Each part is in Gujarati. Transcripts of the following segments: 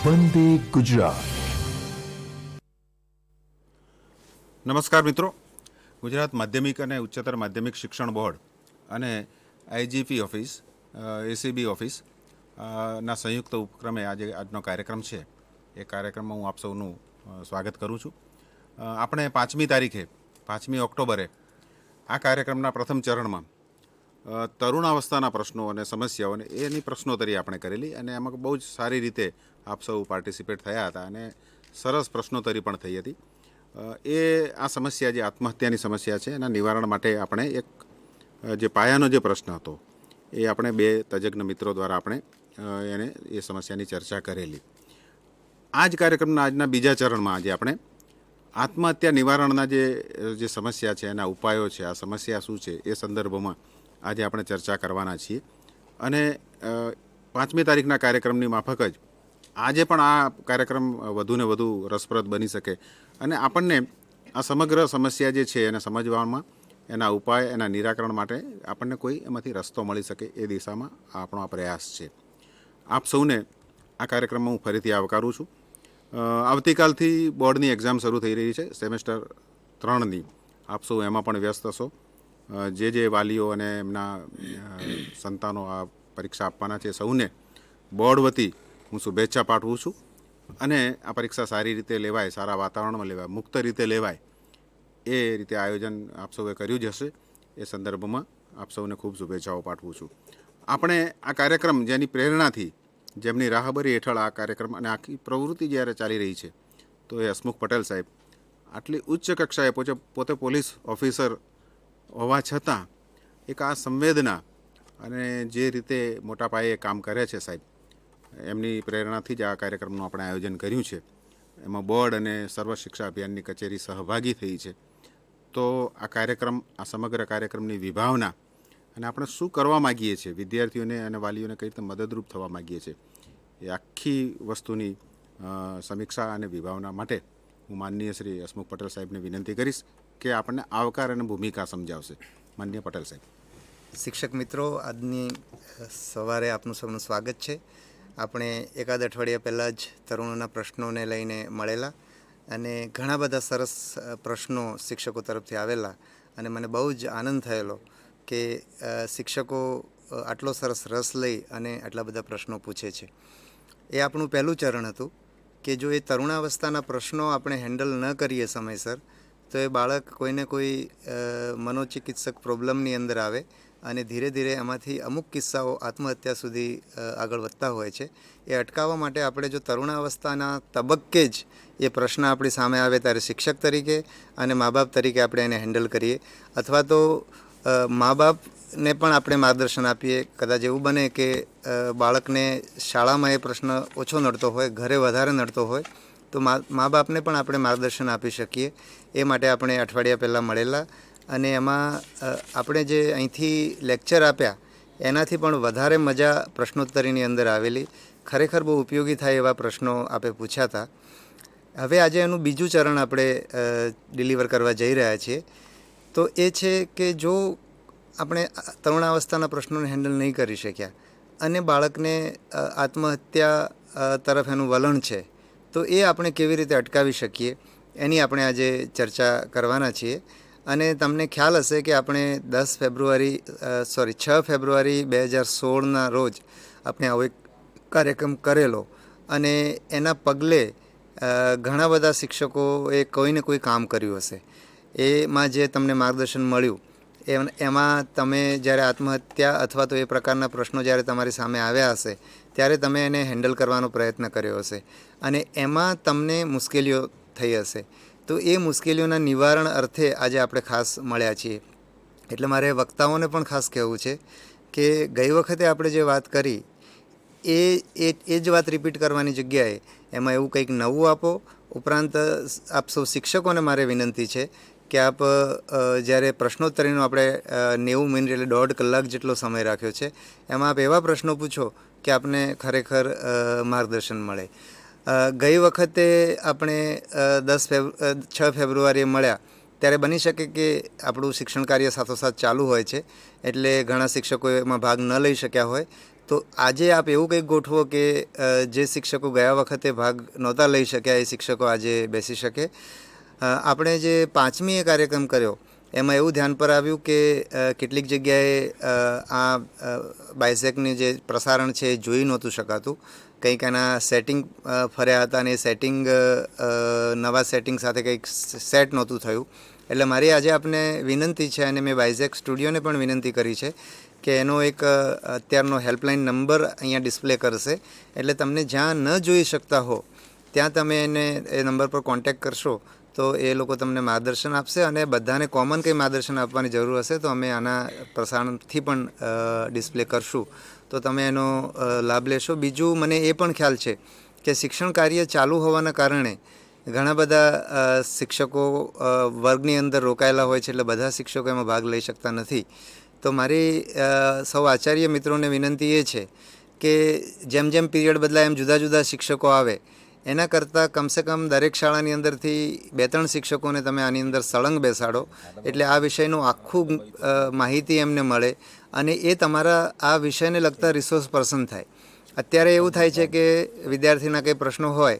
વંદે ગુજરાત. નમસ્કાર મિત્રો, ગુજરાત માધ્યમિક અને ઉચ્ચતર માધ્યમિક શિક્ષણ બોર્ડ અને આઈજીપી ઓફિસ એસીબી ઓફિસ ના સંયુક્ત ઉપક્રમે આજનો કાર્યક્રમ છે. એ કાર્યક્રમમાં હું આપ સૌનું સ્વાગત કરું છું. આપણે 5મી ઓક્ટોબરે આ કાર્યક્રમના પ્રથમ ચરણમાં તરુણાવસ્થાના પ્રશ્નો અને સમસ્યાઓને એની પ્રશ્નોત્તરી આપણે કરેલી અને એમાં બહુ જ સારી રીતે આપ સૌ પાર્ટિસિપેટ થયા હતા અને સરસ પ્રશ્નોત્તરી પણ થઈ હતી. એ આ સમસ્યા જે આત્મહત્યાની સમસ્યા છે એના નિવારણ માટે આપણે એક જે પાયાનો જે પ્રશ્ન હતો એ આપણે 2 તજજ્ઞ મિત્રો દ્વારા આપણે એને એ સમસ્યાની ચર્ચા કરેલી. આ જ કાર્યક્રમના આજના બીજા ચરણમાં આજે આપણે આત્મહત્યા નિવારણના જે સમસ્યા છે એના ઉપાયો છે, આ સમસ્યા શું છે એ સંદર્ભમાં આજે આપણે ચર્ચા કરવાના છીએ. અને 5મી તારીખના કાર્યક્રમની માફક જ આજે પણ આ કાર્યક્રમ વધુને વધુ રસપ્રદ બની શકે અને આપણને આ સમગ્ર સમસ્યા જે છે એને સમજવામાં, એના ઉપાય, એના નિરાકરણ માટે આપણને કોઈ એમાંથી રસ્તો મળી શકે એ દિશામાં આપણો આ પ્રયાસ છે. આપ સૌને આ કાર્યક્રમમાં હું ફરીથી આવકારું છું. આવતીકાલથી બોર્ડની એક્ઝામ શરૂ થઈ રહી છે, સેમેસ્ટર 3ની. આપ સૌ એમાં પણ વ્યસ્ત હશો. જે વાલીઓ અને એમના સંતાનો આ પરીક્ષા આપવાના છે સૌને બોર્ડ વતી હું શુભેચ્છા પાઠવું છું. અને આ પરીક્ષા સારી રીતે લેવાય, સારા વાતાવરણમાં લેવાય, મુક્ત રીતે લેવાય એ રીતે આયોજન આપ સૌએ કર્યું જ હશે. એ સંદર્ભમાં આપ સૌને ખૂબ શુભેચ્છાઓ પાઠવું છું. આપણે આ કાર્યક્રમ જેની પ્રેરણાથી, જેમની રાહબરી હેઠળ આ કાર્યક્રમ અને આખી પ્રવૃત્તિ જ્યારે ચાલી રહી છે તો એ હસમુખ પટેલ સાહેબ આટલી ઉચ્ચ કક્ષાએ પોતે પોલીસ ઓફિસર હોવા છતાં એક આ સંવેદના અને જે રીતે મોટા પાયે કામ કરે છે સાહેબ, એમની પ્રેરણાથી જ આ કાર્યક્રમનું આપણે આયોજન કર્યું છે. એમાં બોર્ડ અને સર્વ શિક્ષા અભિયાનની કચેરી સહભાગી થઈ છે. તો આ કાર્યક્રમ, આ સમગ્ર કાર્યક્રમની વિભાવના અને આપણે શું કરવા માગીએ છીએ, વિદ્યાર્થીઓને અને વાલીઓને કઈ રીતે મદદરૂપ થવા માગીએ છીએ, એ આખી વસ્તુની સમીક્ષા અને વિભાવના માટે હું માનનીય શ્રી હસમુખ પટેલ સાહેબને વિનંતી કરીશ કે આપણને આવકાર અને ભૂમિકા સમજાવશે. માનનીય પટેલ સાહેબ. શિક્ષક મિત્રો, આજની સવારે આપનું સૌનું સ્વાગત છે. આપણે એકાદ અઠવાડિયા પહેલાં જ તરુણોના પ્રશ્નોને લઈને મળેલા અને ઘણા બધા સરસ પ્રશ્નો શિક્ષકો તરફથી આવેલા અને મને બહુ જ આનંદ થયેલો કે શિક્ષકો આટલો સરસ રસ લઈ અને આટલા બધા પ્રશ્નો પૂછે છે. એ આપણું પહેલું ચરણ હતું કે જો એ તરુણાવસ્થાના પ્રશ્નો આપણે હેન્ડલ ન કરીએ સમયસર તો એ બાળક કોઈને કોઈ મનોચિકિત્સક પ્રોબ્લેમની અંદર આવે અને ધીરે ધીરે એમાંથી અમુક કિસ્સાઓ આત્મહત્યા સુધી આગળ વધતા હોય છે. એ અટકાવવા માટે આપણે જો તરુણાવસ્થાના તબક્કે જ એ પ્રશ્ન આપણી સામે આવે ત્યારે શિક્ષક તરીકે અને મા બાપ તરીકે આપણે એને હેન્ડલ કરીએ, અથવા તો મા બાપને પણ આપણે માર્ગદર્શન આપીએ. કદાચ એવું બને કે બાળકને શાળામાં એ પ્રશ્ન ઓછો નડતો હોય, ઘરે વધારે નડતો હોય, તો મા બાપને પણ આપણે માર્ગદર્શન આપી શકીએ. એ માટે આપણે અઠવાડિયા પહેલાં મળેલા અને એમાં આપણે જે અહીંથી લેક્ચર આપ્યા એનાથી પણ વધારે મજા પ્રશ્નોત્તરીની અંદર આવેલી. ખરેખર બહુ ઉપયોગી થાય એવા પ્રશ્નો આપણે પૂછ્યા હતા. હવે આજે એનું બીજું ચરણ આપણે ડિલિવર કરવા જઈ રહ્યા છીએ. તો એ છે કે જો આપણે તરુણાવસ્થાના પ્રશ્નોને હેન્ડલ નહીં કરી શક્યા અને બાળકને આત્મહત્યા તરફ એનું વલણ છે તો એ આપણે કેવી રીતે અટકાવી શકીએ એની આપણે આજે ચર્ચા કરવાના છીએ. અને તમને ખ્યાલ હશે કે આપણે 6 ફેબ્રુઆરી 2016ના રોજ આપણે આવો એક કાર્યક્રમ કરેલો અને એના પગલે ઘણા બધા શિક્ષકોએ કોઈને કોઈ કામ કર્યું હશે. એમાં જે તમને માર્ગદર્શન મળ્યું એમાં તમે જ્યારે આત્મહત્યા અથવા તો એ પ્રકારના પ્રશ્નો જ્યારે તમારી સામે આવ્યા હશે ત્યારે તમે એને હેન્ડલ કરવાનો પ્રયત્ન કર્યો હશે અને એમાં તમને મુશ્કેલીઓ થઈ હશે. તો એ મુશ્કેલીઓના નિવારણ અર્થે આજે આપણે ખાસ મળ્યા છીએ. એટલે મારે વક્તાઓને પણ ખાસ કહેવું છે કે ગઈ વખતે આપણે જે વાત કરી એ જ વાત રિપીટ કરવાની જગ્યાએ એમાં એવું કંઈક નવું આપો. ઉપરાંત આપ સૌ શિક્ષકોને મારે વિનંતી છે કે આપ જ્યારે પ્રશ્નોત્તરીનો આપણે 90 મિનિટ એટલે 1.5 કલાક જેટલો સમય રાખ્યો છે એમાં આપ એવા પ્રશ્નો પૂછો કે આપને ખરેખર માર્ગદર્શન મળે. ગઈ વખતે આપણે 6 ફેબ્રુઆરીએ મળ્યા ત્યારે બની શકે કે આપણું શિક્ષણ કાર્ય સાથોસાથ ચાલુ હોય છે એટલે ઘણા શિક્ષકો એમાં ભાગ ન લઈ શક્યા હોય. તો આજે આપ એવું કંઈક ગોઠવો કે જે શિક્ષકો ગયા વખતે ભાગ નહોતા લઈ શક્યા એ શિક્ષકો આજે બેસી શકે. આપણે જે 5મી એ કાર્યક્રમ કર્યો એમાં એવું ધ્યાન પર આવ્યું કે કેટલીક જગ્યાએ આ બાયસેકની જે પ્રસારણ છે એ જોઈ નહોતું શકાતું. કંઈક એના સેટિંગ ફર્યા હતા અને એ સેટિંગ નવા સેટિંગ સાથે કંઈક સેટ નહોતું થયું. એટલે મારી આજે આપને વિનંતી છે અને મેં બાયઝેક સ્ટુડિયોને પણ વિનંતી કરી છે કે એનો એક અત્યારનો હેલ્પલાઇન નંબર અહીંયા ડિસ્પ્લે કરશે. એટલે તમને જ્યાં ન જોઈ શકતા હો ત્યાં તમે એને એ નંબર પર કોન્ટેક્ટ કરશો તો એ લોકો તમને માર્ગદર્શન આપશે અને બધાને કોમન કંઈ માર્ગદર્શન આપવાની જરૂર હશે તો અમે આના પ્રસારણથી પણ ડિસ્પ્લે કરશું તો તમે એનો લાભ લેશો. બીજું મને એ પણ ખ્યાલ છે કે શિક્ષણ કાર્ય ચાલુ હોવાના કારણે ઘણા બધા શિક્ષકો વર્ગની અંદર રોકાયેલા હોય છે એટલે બધા શિક્ષકો એમાં ભાગ લઈ શકતા નથી. તો મારી સૌ આચાર્ય મિત્રોને વિનંતી એ છે કે જેમ જેમ પીરિયડ બદલાય એમ જુદા જુદા શિક્ષકો આવે એના કરતાં કમસે કમ દરેક શાળાની અંદરથી 2-3 શિક્ષકોને તમે આની અંદર સળંગ બેસાડો એટલે આ વિષયનું આખું માહિતી એમને મળે અને એ તમારા આ વિષયને લગતા રિસોર્સ પર્સન થાય. અત્યારે એવું થાય છે કે વિદ્યાર્થીના કંઈ પ્રશ્નો હોય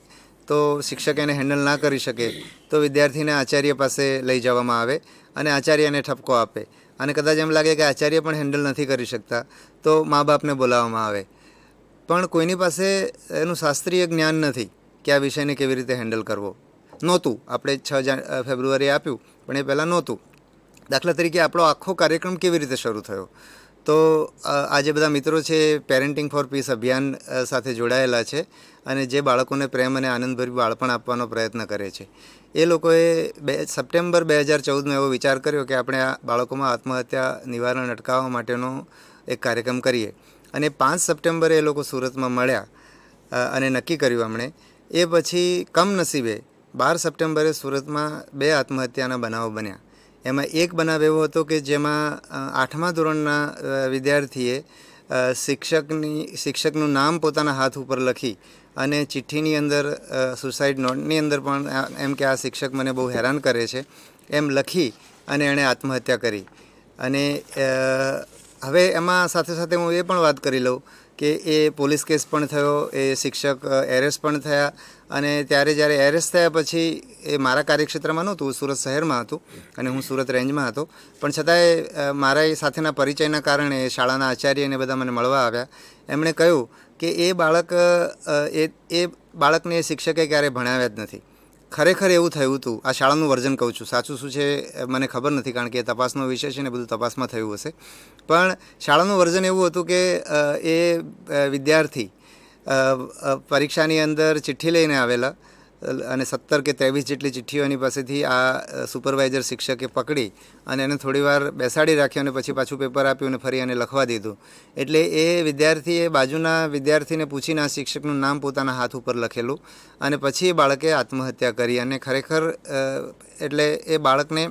તો શિક્ષક એને હેન્ડલ ના કરી શકે તો વિદ્યાર્થીને આચાર્ય પાસે લઈ જવામાં આવે અને આચાર્ય એને ઠપકો આપે અને કદાચ એમ લાગે કે આચાર્ય પણ હેન્ડલ નથી કરી શકતા તો મા બાપને બોલાવવામાં આવે. પણ કોઈની પાસે એનું શાસ્ત્રીય જ્ઞાન નથી કે આ વિષયને કેવી રીતે હેન્ડલ કરવો. નહોતું, આપણે 6 ફેબ્રુઆરી આપ્યું પણ એ પહેલાં નહોતું. દાખલા તરીકે આપણો આખો કાર્યક્રમ કેવી રીતે શરૂ થયો તો આજે બધા મિત્રો છે પેરેન્ટિંગ ફોર પીસ અભિયાન સાથે જોડાયેલા છે અને જે બાળકોને પ્રેમ અને આનંદભર્યું બાળપણ આપવાનો પ્રયત્ન કરે છે. એ લોકોએ સપ્ટેમ્બર 2014માં એવો વિચાર કર્યો કે આપણે આ બાળકોમાં આત્મહત્યા નિવારણ અટકાવવા માટેનો એક કાર્યક્રમ કરીએ અને 5 સપ્ટેમ્બરે એ લોકો સુરતમાં મળ્યા અને નક્કી કર્યું એમણે. એ પછી કમનસીબે 12 સપ્ટેમ્બરે સુરતમાં 2 આત્મહત્યાના બનાવો બન્યા. એમાં એક બનાવ એવો હતો કે જેમાં 8મા ધોરણના વિદ્યાર્થીએ શિક્ષકનું નામ પોતાના હાથ ઉપર લખી અને ચિઠ્ઠીની અંદર સુસાઇડ નોટની અંદર પણ એમ કે આ શિક્ષક મને બહુ હેરાન કરે છે એમ લખી અને એણે આત્મહત્યા કરી. અને હવે એમાં સાથે સાથે હું એ પણ વાત કરી લઉં કે એ પોલીસ કેસ પણ થયો, એ શિક્ષક એરેસ્ટ પણ થયા અને ત્યારે જ્યારે એરેસ્ટ થયા પછી એ મારા કાર્યક્ષેત્રમાં નહોતું, સુરત શહેરમાં હતું અને હું સુરત રેન્જમાં હતો. પણ છતાંય મારા સાથેના પરિચયના કારણે શાળાના આચાર્યને બધા મને મળવા આવ્યા. એમણે કહ્યું કે એ બાળકને એ શિક્ષકે ક્યારેય ભણાવ્યા જ નથી. ખરેખર એવું થયું હતું. આ શાળાનું વર્ઝન કહું છું, સાચું શું છે મને ખબર નથી કારણ કે એ તપાસનો વિષય છે ને બધું તપાસમાં થયું હશે. પણ શાળાનું વર્ઝન એવું હતું કે એ વિદ્યાર્થી પરીક્ષાની અંદર ચિઠ્ઠી લઈને આવેલા અને 17 કે 23 જેટલી ચિઠ્ઠીઓ એની પાસેથી આ સુપરવાઇઝર શિક્ષકે પકડી અને એને થોડીવાર બેસાડી રાખ્યો અને પછી પાછું પેપર આપ્યું અને ફરી એને લખવા દીધું. એટલે એ વિદ્યાર્થીએ બાજુના વિદ્યાર્થીને પૂછીને આ શિક્ષકનું નામ પોતાના હાથ ઉપર લખેલું અને પછી એ બાળકે આત્મહત્યા કરી. અને ખરેખર એટલે એ બાળકને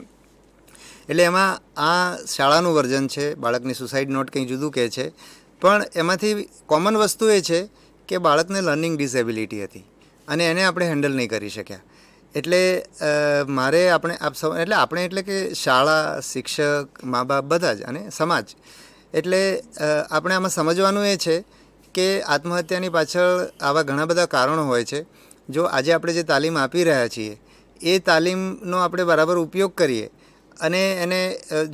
એટલે એમાં આ શાળાનું વર્ઝન છે, બાળકની સુસાઇડ નોટ કંઈ જુદું કહે છે. પણ એમાંથી કોમન વસ્તુ એ છે કે બાળકને લર્નિંગ ડિસેબિલિટી હતી અને એને આપણે હેન્ડલ નહીં કરી શક્યા. એટલે મારે આપણે એટલે કે શાળા, શિક્ષક, મા બાપ બધા જ અને સમાજ એટલે આપણે આમાં સમજવાનું એ છે કે આત્મહત્યાની પાછળ આવા ઘણા બધા કારણો હોય છે. જો આજે આપણે જે તાલીમ આપી રહ્યા છીએ એ તાલીમનો આપણે બરાબર ઉપયોગ કરીએ અને એને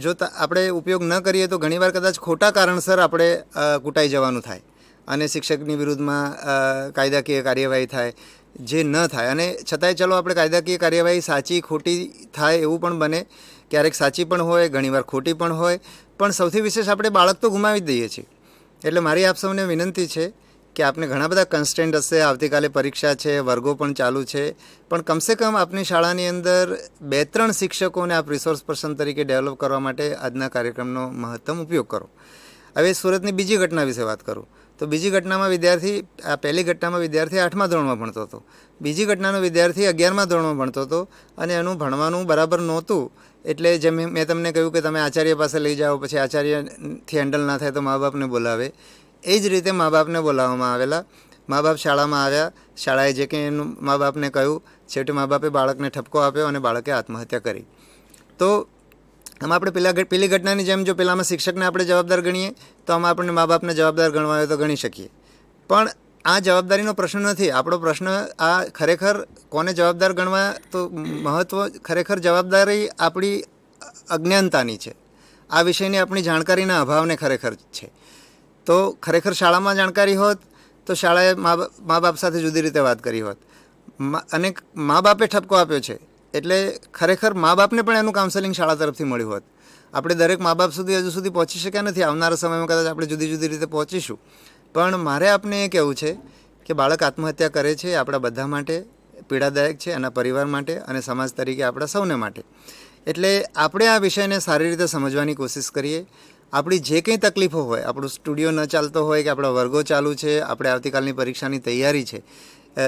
જો આપણે ઉપયોગ ન કરીએ તો ઘણીવાર કદાચ ખોટા કારણસર આપણે કૂટાઈ જવાનું થાય અને શિક્ષકની વિરુદ્ધમાં કાયદાકીય કાર્યવાહી થાય જે ન થાય. અને છતાંય ચલો આપણે કાયદાકીય કાર્યવાહી સાચી ખોટી થાય એવું પણ બને, ક્યારેક સાચી પણ હોય, ઘણીવાર ખોટી પણ હોય, પણ સૌથી વિશેષ આપણે બાળક તો ગુમાવી જ દઈએ છીએ. એટલે મારી આપ સૌને વિનંતી છે કે આપને ઘણા બધા કન્સ્ટેન્ટ હશે, આવતીકાલે પરીક્ષા છે, વર્ગો પણ ચાલુ છે, પણ કમસે કમ આપની શાળાની અંદર 2-3 શિક્ષકોને આપ રિસોર્સ પર્સન તરીકે ડેવલપ કરવા માટે આજના કાર્યક્રમનો મહત્તમ ઉપયોગ કરો. હવે સુરતની બીજી ઘટના વિશે વાત કરું તો બીજી ઘટનામાં પહેલી ઘટનામાં વિદ્યાર્થી 8મા ધોરણમાં ભણતો હતો, બીજી ઘટનાનો વિદ્યાર્થી 11મા ધોરણમાં ભણતો હતો અને એનું ભણવાનું બરાબર નહોતું. એટલે જેમ મેં તમને કહ્યું કે તમે આચાર્ય પાસે લઈ જાઓ, પછી આચાર્યથી હેન્ડલ ના થાય તો મા બાપને બોલાવે. એ જ રીતે મા બાપને બોલાવવામાં આવેલા. મા બાપ શાળામાં આવ્યા, શાળાએ જે કંઈ એનું મા બાપને કહ્યું, છેવટે મા બાપે બાળકને ઠપકો આપ્યો અને બાળકે આત્મહત્યા કરી. તો આમાં આપણે પેલી ઘટનાની જેમ જો પેલામાં શિક્ષકને આપણે જવાબદાર ગણીએ તો આમાં આપણે મા બાપને જવાબદાર ગણવા હોય તો ગણી શકીએ. પણ આ જવાબદારીનો પ્રશ્ન નથી. આપણો પ્રશ્ન આ ખરેખર કોને જવાબદાર ગણવા, તો મહત્ત્વ ખરેખર જવાબદારી આપણી અજ્ઞાનતાની છે. આ વિષયની આપણી જાણકારીના અભાવને ખરેખર છે. તો ખરેખર શાળામાં જાણકારી હોત તો શાળાએ મા બાપ સાથે જુદી રીતે વાત કરી હોત. અને મા બાપે ઠપકો આપ્યો છે એટલે ખરેખર મા બાપને પણ એનું કાઉન્સેલિંગ શાળા તરફથી મળ્યું હોત. આપણે દરેક મા બાપ સુધી હજુ સુધી પહોંચી શક્યા નથી. આવનારા સમયમાં કદાચ આપણે જુદી જુદી રીતે પહોંચીશું. પણ મારે આપને એ કહેવું છે કે બાળક આત્મહત્યા કરે છે આપણા બધા માટે પીડાદાયક છે, એના પરિવાર માટે અને સમાજ તરીકે આપણા સૌને માટે. એટલે આપણે આ વિષયને સારી રીતે સમજવાની કોશિશ કરીએ. આપણી જે કંઈ તકલીફો હોય, આપણું સ્ટુડિયો ન ચાલતો હોય કે આપણા વર્ગો ચાલુ છે, આપણે આવતીકાલની પરીક્ષાની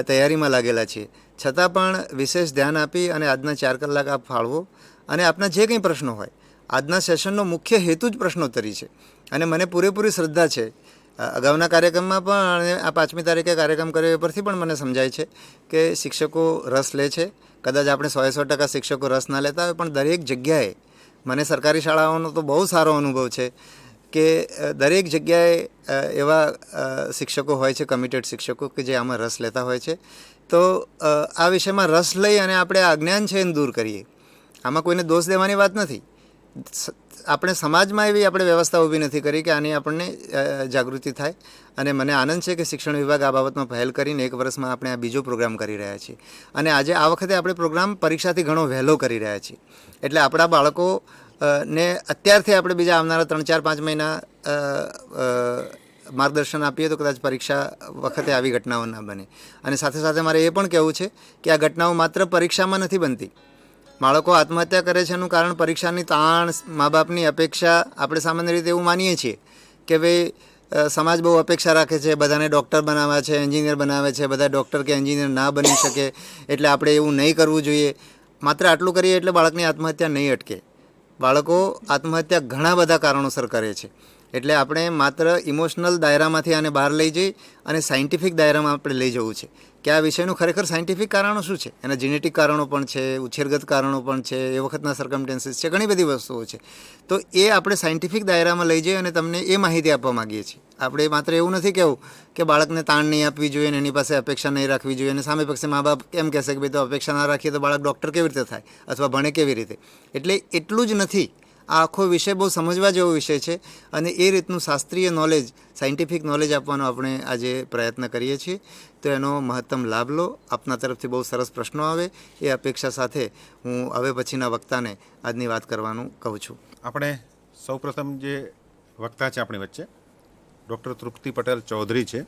તૈયારીમાં લાગેલા છીએ, છતાં પણ વિશેષ ધ્યાન આપી અને આજના 4 કલાક આપ ફાળવો. અને આપના જે કંઈ પ્રશ્નો હોય, આજના સેશનનો મુખ્ય હેતુ જ પ્રશ્નોત્તરી છે. અને મને પૂરેપૂરી શ્રદ્ધા છે, અગાઉના કાર્યક્રમમાં પણ અને આ 5મી તારીખે કાર્યક્રમ કર્યો એ પરથી પણ મને સમજાય છે કે શિક્ષકો રસ લે છે. કદાચ આપણે 100% શિક્ષકો રસ ના લેતા હોય, પણ દરેક જગ્યાએ મને સરકારી શાળાઓનો તો બહુ સારો અનુભવ છે કે દરેક જગ્યાએ એવા શિક્ષકો હોય છે, કમિટેડ શિક્ષકો કે જે આમાં રસ લેતા હોય છે. તો આ વિષયમાં રસ લઈ અને આપણે આ અજ્ઞાન છે એને દૂર કરીએ. આમાં કોઈને દોષ દેવાની વાત નથી. આપણે સમાજમાં એવી આપણે વ્યવસ્થા ઊભી નથી કરી કે આની આપણને જાગૃતિ થાય. અને મને આનંદ છે કે શિક્ષણ વિભાગ આ બાબતમાં પહેલ કરીને 1 વર્ષમાં આપણે આ બીજો પ્રોગ્રામ કરી રહ્યા છીએ. અને આજે આ વખતે આપણે પ્રોગ્રામ પરીક્ષાથી ઘણો વહેલો કરી રહ્યા છીએ. એટલે આપણા બાળકો ને અત્યારથી આપણે બીજા આવનારા 3-4-5 મહિના માર્ગદર્શન આપીએ તો કદાચ પરીક્ષા વખતે આવી ઘટનાઓ ના બને. અને સાથે સાથે મારે એ પણ કહેવું છે કે આ ઘટનાઓ માત્ર પરીક્ષામાં નથી બનતી. બાળકો આત્મહત્યા કરે છે એનું કારણ પરીક્ષાની તાણ, મા બાપની અપેક્ષા. આપણે સામાન્ય રીતે એવું માનીએ છીએ કે ભાઈ સમાજ બહુ અપેક્ષા રાખે છે, બધાને ડૉક્ટર બનાવવા છે, એન્જિનિયર બનાવે છે, બધા ડૉક્ટર કે એન્જિનિયર ના બની શકે, એટલે આપણે એવું નહીં કરવું જોઈએ. માત્ર આટલું કરીએ એટલે બાળકની આત્મહત્યા નહીં અટકે. બાળકો આત્મહત્યા ઘણા બધા કારણોસર કરે છે. એટલે આપણે માત્ર ઇમોશનલ દાયરામાંથી આને બહાર લઈ જઈ અને સાયન્ટિફિક દાયરામાં આપણે લઈ જવું છે કે આ વિષયનું ખરેખર સાયન્ટિફિક કારણો શું છે. એના જેનેટિક કારણો પણ છે, ઉછેરગત કારણો પણ છે, એ વખતના સર્કમસ્ટન્સીસ છે, ઘણી બધી વસ્તુઓ છે. તો એ આપણે સાયન્ટિફિક દાયરામાં લઈ જઈ અને તમને એ માહિતી આપવા માગીએ છીએ. આપણે માત્ર એવું નથી કહેવું કે બાળકને તાણ નહીં આપવી જોઈએ અને એની પાસે અપેક્ષા નહીં રાખવી જોઈએ. અને સામે પક્ષે મા બાપ એમ કહેશે કે ભાઈ તો અપેક્ષા ના રાખીએ તો બાળક ડૉક્ટર કેવી રીતે થાય અથવા ભણે કેવી રીતે. એટલે એટલું જ નથી. આ આખો વિષય બહુ સમજવા જેવો વિષય છે. અને એ રીતનું શાસ્ત્રીય નોલેજ, સાયન્ટિફિક નોલેજ આપવાનો આપણે આજે પ્રયત્ન કરીએ છીએ. તો એનો મહત્તમ લાભ લો. આપના તરફથી બહુ સરસ પ્રશ્નો આવે એ અપેક્ષા સાથે હું હવે પછીના વક્તાને આજની વાત કરવાનું કહું છું. આપણે સૌપ્રથમ જે વક્તા છે આપણી વચ્ચે ડૉક્ટર તૃપ્તિ પટેલ ચૌધરી છે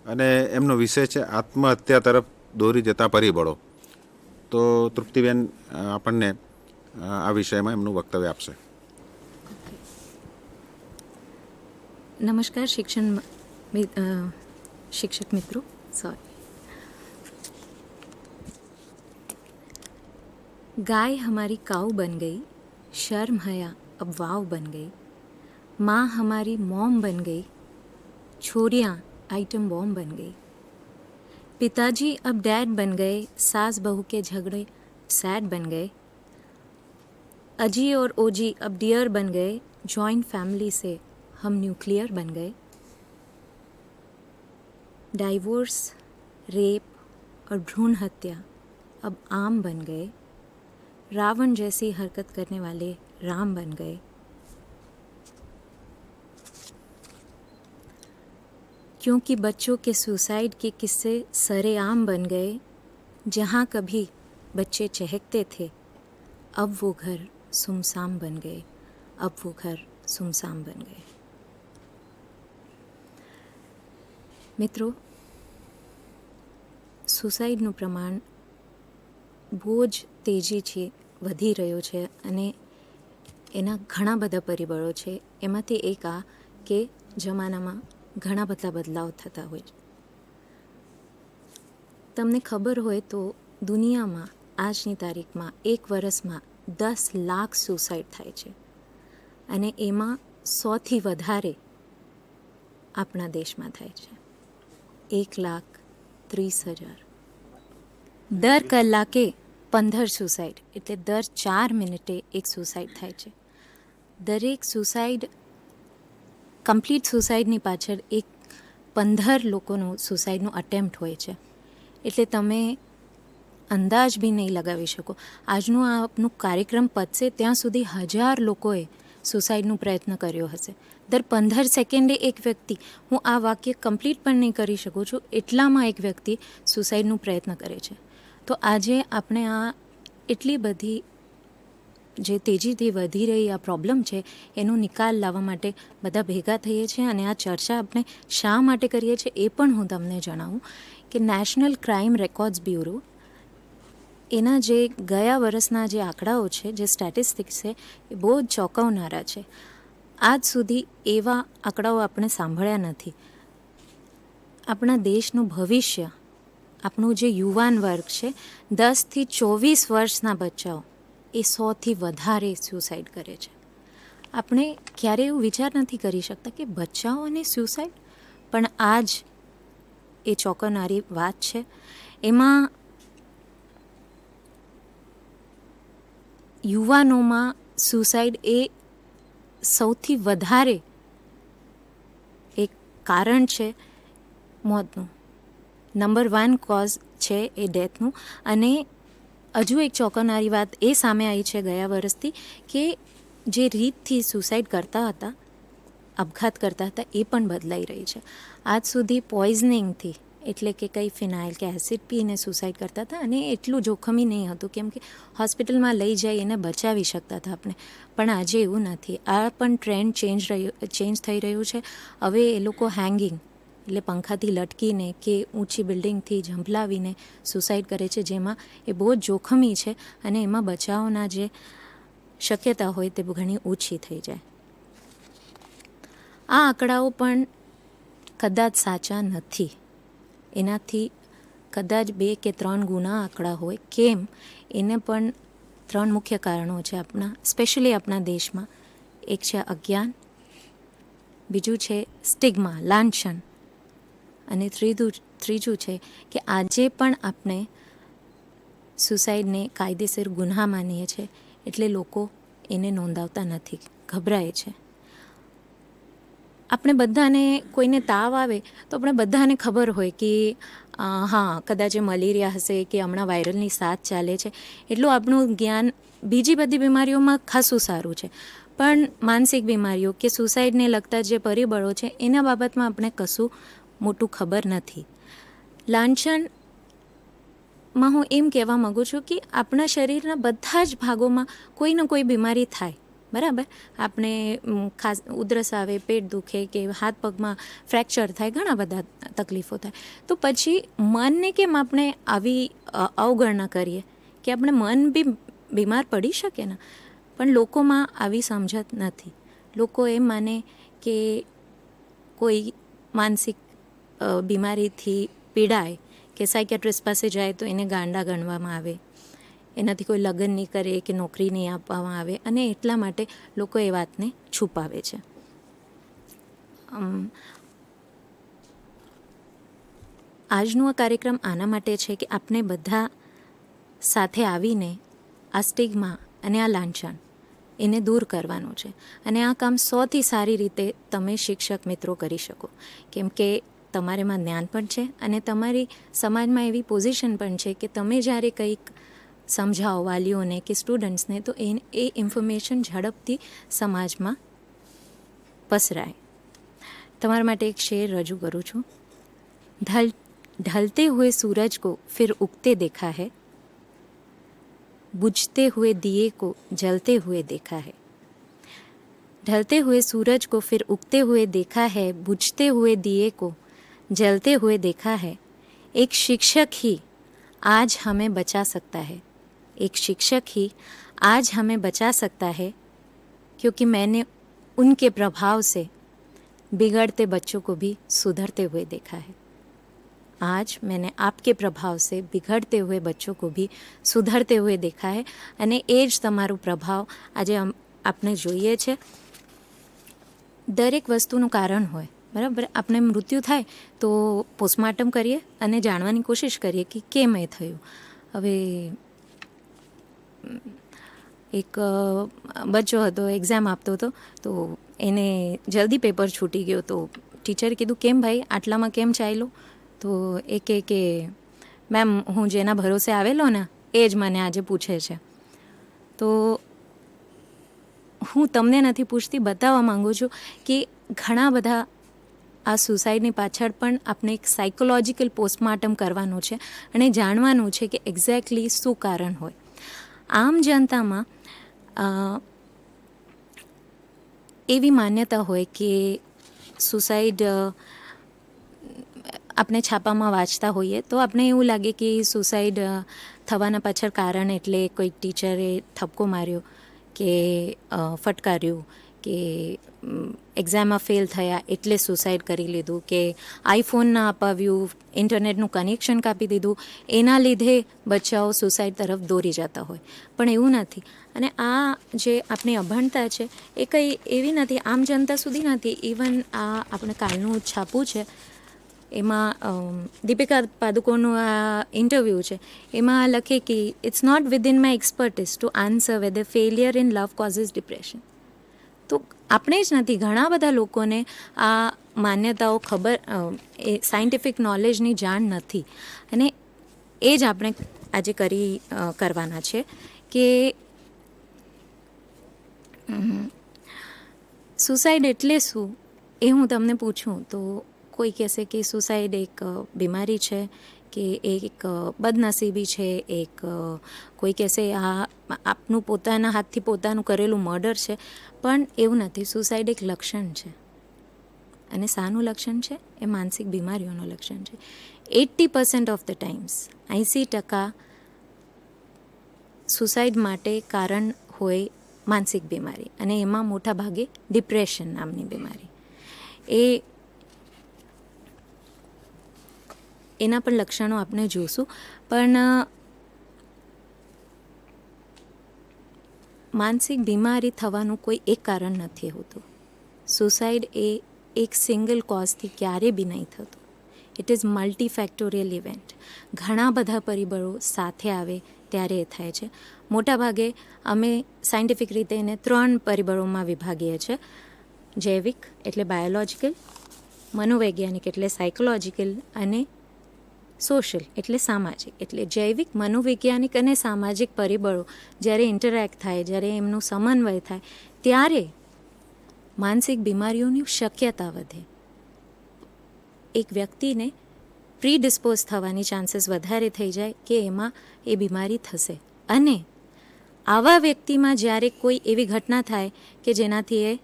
અને એમનો વિષય છે આત્મહત્યા તરફ દોરી જતા પરિબળો. તો તૃપ્તિબેન આપણને આ વિષયમાં એમનું વક્તવ્ય આપશે. नमस्कार शिक्षक मित्रों, गाय हमारी काऊ बन गई, शर्म हया अब वाव बन गई, माँ हमारी मॉम बन गई, छोरियाँ आइटम बॉम्ब बन गई, पिताजी अब डैड बन गए, सास बहू के झगड़े सैड बन गए, अजी और ओजी अब डियर बन गए, जॉइंट फैमिली से हम न्यूक्लियर बन गए, डाइवोर्स, रेप और भ्रूण हत्या अब आम बन गए, रावण जैसी हरकत करने वाले राम बन गए, क्योंकि बच्चों के सुसाइड के किस्से सरेआम बन गए, जहाँ कभी बच्चे चहकते थे अब वो घर सुमसाम बन गए, अब वो घर सुमसाम बन गए. મિત્રો, સુસાઇડનું પ્રમાણ બહુ જ તેજીથી વધી રહ્યો છે અને એના ઘણા બધા પરિબળો છે. એમાંથી એક આ કે જમાનામાં ઘણા બધા બદલાવ થતા હોય છે. તમને ખબર હોય તો દુનિયામાં આજની તારીખમાં 1 વર્ષમાં 10 લાખ સુસાઇડ થાય છે અને એમાં 100થી વધારે આપણા દેશમાં થાય છે. 1,30,000. દર કલાકે 15 સુસાઇડ, એટલે દર 4 મિનિટે એક સુસાઇડ થાય છે. દરેક કમ્પ્લીટ સુસાઇડની પાછળ 15 લોકોનું સુસાઇડનું અટેમ્પ્ટ હોય છે. એટલે તમે અંદાજ બી નહીં લગાવી શકો. આજનું આપનું કાર્યક્રમ પતશે ત્યાં સુધી 1000 લોકોએ સુસાઇડનો પ્રયત્ન કર્યો હશે. દર 15 સેકન્ડે એક વ્યક્તિ, હું આ વાક્ય કમ્પ્લીટ પણ નહીં કરી શકું છું, એટલામાં એક વ્યક્તિ સુસાઇડનો પ્રયત્ન કરે છે. તો આજે આપણે આ એટલી બધી જે તેજીથી વધી રહી આ પ્રોબ્લેમ છે એનો નિકાલ લાવવા માટે બધા ભેગા થઈએ છીએ. અને આ ચર્ચા આપણે શા માટે કરીએ છીએ એ પણ હું તમને જણાવું કે નેશનલ ક્રાઇમ રેકોર્ડ્સ બ્યુરો એના જે ગયા વર્ષના જે આંકડાઓ છે, જે સ્ટેટિસ્ટિક્સ છે, એ બહુ જ ચોંકાવનારા છે. આજ સુધી એવા આંકડાઓ આપણે સાંભળ્યા નથી. આપણા દેશનું ભવિષ્ય, આપણું જે યુવાન વર્ગ છે, 10 થી 24 વર્ષના બચ્ચાઓ એ 100થી વધારે સુસાઇડ કરે છે. આપણે ક્યારેય એવું વિચાર નથી કરી શકતા કે બચ્ચાઓ અને સુસાઇડ, પણ આજ એ ચોંકાવનારી વાત છે. એમાં યુવાનોમાં સુસાઇડ એ સૌથી વધારે એક કારણ છે મોતનું. નંબર 1 કોઝ છે એ ડેથનું. અને હજુ એક ચોંકાવનારી વાત એ સામે આવી છે ગયા વર્ષથી કે જે રીતથી સુસાઇડ કરતા હતા, આપઘાત કરતા હતા, એ પણ બદલાઈ રહી છે. આજ સુધી પોઈઝનિંગથી, એટલે કે કંઈ ફિનાઇલ કે એસિડ પીને સુસાઇડ કરતા હતા અને એટલું જોખમી નહીં હતું કેમ કે હોસ્પિટલમાં લઈ જઈ એને બચાવી શકતા હતા આપણે. પણ આજે એવું નથી. આ પણ ટ્રેન્ડ ચેન્જ થઈ રહ્યું છે. હવે એ લોકો હેંગિંગ, એટલે પંખાથી લટકીને કે ઊંચી બિલ્ડિંગથી ઝંપલાવીને સુસાઇડ કરે છે, જેમાં એ બહુ જ જોખમી છે અને એમાં બચાવના જે શક્યતા હોય તે ઘણી ઓછી થઈ જાય. આ આંકડાઓ પણ કદાચ સાચા નથી. એનાથી કદાચ 2 કે 3 ગુના આંકડા હોય. કેમ? એને પણ 3 મુખ્ય કારણો છે સ્પેશિયલી આપણા દેશમાં. એક છે અજ્ઞાન, બીજું છે સ્ટિગ્મા, લાંછન, અને ત્રીજું છે કે આજે પણ આપણે સુસાઇડને કાયદેસર ગુન્હા માનીએ છીએ, એટલે લોકો એને નોંધાવતા નથી, ગભરાય છે. આપણે બધાને, કોઈને તાવ આવે તો આપણે બધાને ખબર હોય કે હા કદાચ એ મલેરિયા હશે કે હમણાં વાયરલની સાથ ચાલે છે. એટલું આપણું જ્ઞાન બીજી બધી બીમારીઓમાં ખાસું સારું છે, પણ માનસિક બીમારીઓ કે સુસાઇડને લગતા જે પરિબળો છે એના બાબતમાં આપણે કશું મોટું ખબર નથી. લાંછનમાં હું એમ કહેવા માગું છું કે આપણા શરીરના બધા જ ભાગોમાં કોઈને કોઈ બીમારી થાય, બરાબર? આપણે ખાસ ઉધરસ આવે, પેટ દુખે કે હાથ પગમાં ફ્રેક્ચર થાય, ઘણા બધા તકલીફો થાય. તો પછી મનને કેમ આપણે આવી અવગણના કરીએ કે આપણે મન બી બીમાર પડી શકે ને? પણ લોકોમાં આવી સમજત નથી. લોકો એમ માને કે કોઈ માનસિક બીમારીથી પીડાય કે સાયકેટ્રિસ્ટ પાસે જાય તો એને ગાંડા ગણવામાં આવે, એનાથી કોઈ લગ્ન નહીં કરે કે નોકરી નહીં આપવામાં આવે, અને એટલા માટે લોકો એ વાતને છુપાવે છે. આજનો આ કાર્યક્રમ આના માટે છે કે આપણે બધા સાથે આવીને આ સ્ટિગ્મા અને આ લાંછન એને દૂર કરવાનું છે. અને આ કામ 100થી સારી રીતે તમે શિક્ષક મિત્રો કરી શકો, કેમ કે તમારામાં જ્ઞાન પણ છે અને તમારી સમાજમાં એવી પોઝિશન પણ છે કે તમે જ્યારે કંઈક સમજાવો વાલીઓને કે સ્ટુડન્ટ્સને તો એ ઇન્ફોર્મેશન ઝડપથી સમાજમાં પસરાય. તમારા માટે એક શેર રજૂ કરું છું. ढलते हुए सूरज को फिर उगते देखा है, बुझते हुए दिए को जलते हुए देखा है. ढलते हुए सूरज को फिर उगते हुए देखा है, बुझते हुए दिए को जलते हुए देखा है. एक शिक्षक ही आज हमें बचा सकता है. एक शिक्षक ही आज हमें बचा सकता है, क्योंकि मैंने उनके प्रभाव से बिगड़ते बच्चों को भी सुधरते हुए देखा है. आज मैंने आपके प्रभाव से बिगड़ते हुए बच्चों को भी सुधरते हुए देखा है. અને એ જ તમારો પ્રભાવ આજે આપણે જોઈએ છે. દરેક વસ્તુનું કારણ હોય, બરાબર? આપણે મૃત્યુ થાય તો પોસ્ટમોર્ટમ કરીએ અને જાણવાની કોશિશ કરીએ કે કેમ એ થયું. હવે એક બચ્ચો હતો, એક્ઝામ આપતો હતો, તો એને જલ્દી પેપર છૂટી ગયો. તો ટીચરે કીધું કેમ ભાઈ આટલામાં કેમ ચાલ્યો? તો એ કે મેમ હું જેના ભરોસે આવેલો ને એ જ મને આજે પૂછે છે. તો હું તમને નથી પૂછતી, બતાવવા માગું છું કે ઘણા બધા આ સુસાઇડની પાછળ પણ આપણે એક સાયકોલોજીકલ પોસ્ટમોર્ટમ કરવાનું છે અને જાણવાનું છે કે એક્ઝેક્ટલી શું કારણ હોય. આમ જનતામાં એવી માન્યતા હોય કે સુસાઇડ આપણે છાપામાં વાંચતા હોઈએ તો આપણે એવું લાગે કે સુસાઇડ થવાના પાછળ કારણ એટલે કોઈક ટીચરે થપકો માર્યો કે ફટકાર્યું કે એક્ઝામમાં ફેલ થયા એટલે સુસાઇડ કરી લીધું કે આઈફોન ના અપાવ્યું, ઇન્ટરનેટનું કનેક્શન કાપી દીધું, એના લીધે બચ્ચાઓ સુસાઇડ તરફ દોરી જતા હોય. પણ એવું નથી. અને આ જે આપણી અભણતા છે એ કંઈ એવી નથી, આમ જનતા સુધી નથી. ઇવન આ આપણે કાલનું છાપું છે એમાં દીપિકા પાદુકોણનું આ ઇન્ટરવ્યૂ છે, એમાં લખે કે it's not within my expertise to answer whether failure in love causes depression. તો આપણે જ નથી, ઘણા બધા લોકોને આ માન્યતાઓ ખબર, એ સાયન્ટિફિક નોલેજની જાણ નથી. અને એ જ આપણે આજે કરવાના છે કે સુસાઇડ એટલે શું એ હું તમને પૂછું તો કોઈ કહેશે કે સુસાઇડ એક બીમારી છે કે એક બદનસીબી છે, એક કોઈ કહેશે આ આપનું પોતાના હાથથી પોતાનું કરેલું મર્ડર છે. પણ એવું નથી. સુસાઇડ એક લક્ષણ છે. અને શાનું લક્ષણ છે? એ માનસિક બીમારીઓનું લક્ષણ છે. 80% ઓફ ધ ટાઈમ્સ 80% સુસાઇડ માટે કારણ હોય માનસિક બીમારી, અને એમાં મોટા ભાગે ડિપ્રેશન નામની બીમારી. એના પણ લક્ષણો આપણે જોઈશું. પણ માનસિક બીમારી થવાનું કોઈ એક કારણ નથી હોતું. સુસાઇડ એ એક સિંગલ કોઝથી ક્યારે બી નહીં થતું. It is multifactorial event. ઘણા બધા પરિબળો સાથે આવે ત્યારે એ થાય છે. મોટાભાગે અમે સાયન્ટિફિક રીતે એને 3 પરિબળોમાં વિભાગીએ છીએ. જૈવિક એટલે બાયોલોજિકલ, મનોવૈજ્ઞાનિક એટલે સાયકોલોજીકલ, અને સોશિયલ એટલે સામાજિક. એટલે જૈવિક, મનોવૈજ્ઞાનિક અને સામાજિક પરિબળો જ્યારે ઇન્ટરેક્ટ થાય, જ્યારે એમનું સમન્વય થાય, ત્યારે માનસિક બીમારીઓની શક્યતા વધે. એક વ્યક્તિને પ્રીડિસ્પોઝ થવાની ચાન્સીસ વધારે થઈ જાય કે એમાં એ બીમારી થશે. અને આવા વ્યક્તિમાં જ્યારે કોઈ એવી ઘટના થાય કે જેનાથી એ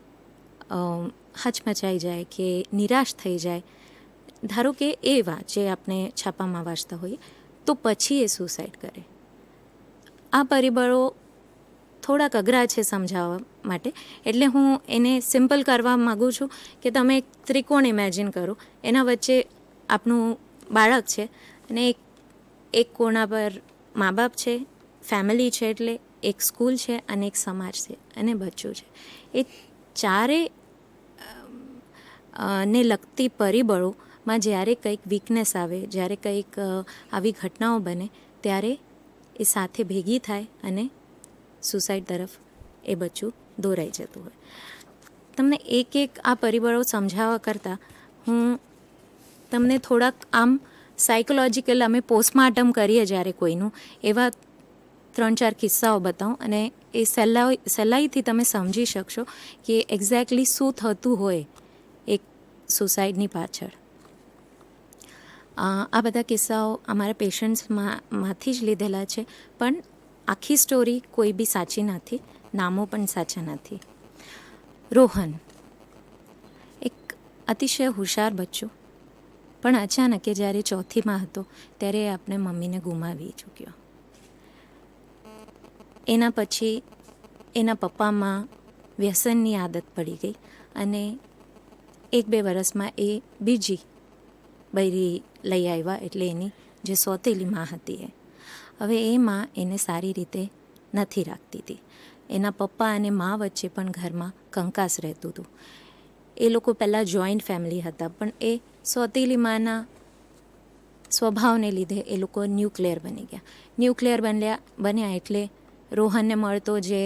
હચમચાઈ જાય કે નિરાશ થઈ જાય, ધારો કે એવા જે આપણે છાપામાં વાંચતા હોઈએ, તો પછી એ સુસાઇડ કરે. આ પરિબળો થોડાક અઘરા છે સમજાવવા માટે, એટલે હું એને સિમ્પલ કરવા માગું છું કે તમે એક ત્રિકોણ ઇમેજિન કરો. એના વચ્ચે આપનું બાળક છે અને એક કોણા પર મા બાપ છે, ફેમિલી છે, એટલે એક સ્કૂલ છે અને એક સમાજ છે અને બચ્ચું છે. એ ચારે ને લગતી પરિબળોમાં જ્યારે કંઈક વીકનેસ આવે, જ્યારે કંઈક આવી ઘટનાઓ બને, ત્યારે એ સાથે ભેગી થાય અને સુસાઇડ તરફ એ બચ્ચું દોરાઈ જતું હોય. તમને એક આ પરિબળો સમજાવવા કરતાં હું તમને થોડાક આમ સાયકોલોજીકલ, અમે પોસ્ટમોર્ટમ કરીએ જ્યારે કોઈનું, એવા 3-4 કિસ્સાઓ બતાવું અને એ સહેલાઈથી તમે સમજી શકશો કે એક્ઝેક્ટલી શું થતું હોય એક સુસાઇડની પાછળ. આ બધા કિસ્સાઓ અમારા પેશન્ટ્સમાંથી જ લીધેલા છે, પણ આખી સ્ટોરી કોઈ બી સાચી નથી, નામો પણ સાચા નથી. રોહન એક અતિશય હોશિયાર બચ્ચો, પણ અચાનક કે જ્યારે 4થીમાં હતો ત્યારે આપણે મમ્મીને ગુમાવી ચૂક્યો. એના પછી એના પપ્પામાં વ્યસનની આદત પડી ગઈ અને 1-2 વર્ષમાં એ બીજી બૈરી લઈ આવ્યા, એટલે એની જે સોતેલી માં હતી હવે એ માં એને સારી રીતે નથી રાખતી હતી. એના પપ્પા અને મા વચ્ચે પણ ઘરમાં કંકાસ રહેતું હતું. એ લોકો પહેલાં જોઈન્ટ ફેમિલી હતા, પણ એ સોતેલી માના સ્વભાવને લીધે એ લોકો ન્યુક્લિયર બની ગયા. ન્યુક્લિયર બન્યા એટલે રોહનને મળતો જે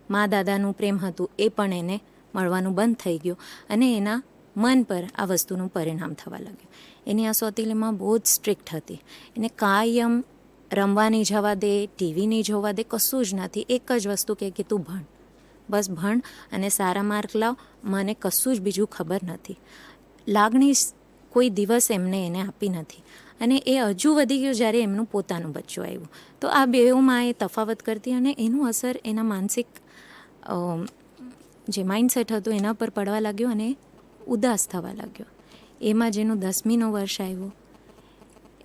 મા દાદાનું પ્રેમ હતું એ પણ એને મળવાનું બંધ થઈ ગયું અને એના મન પર આ વસ્તુનું પરિણામ થવા લાગ્યું. એની આ સોતીલીમાં બહુ જ સ્ટ્રિક્ટ હતી. એને કાયમ રમવા નહીં જવા દે, ટીવી નહીં જોવા દે, કશું જ નથી. એક જ વસ્તુ કે તું ભણ, બસ ભણ અને સારા માર્ક લાવ, મને કશું જ બીજું ખબર નથી. લાગણી કોઈ દિવસ એમને એને આપી નથી. અને એ હજુ વધી ગયું જ્યારે એમનું પોતાનું બચ્ચું આવ્યું. તો આ બેઉમાં એ તફાવત કરતી અને એનું અસર એના માનસિક જે માઇન્ડસેટ હતું એના પર પડવા લાગ્યો અને ઉદાસ થવા લાગ્યો. એમાં જેનું 10મીનો વર્ષ આવ્યો,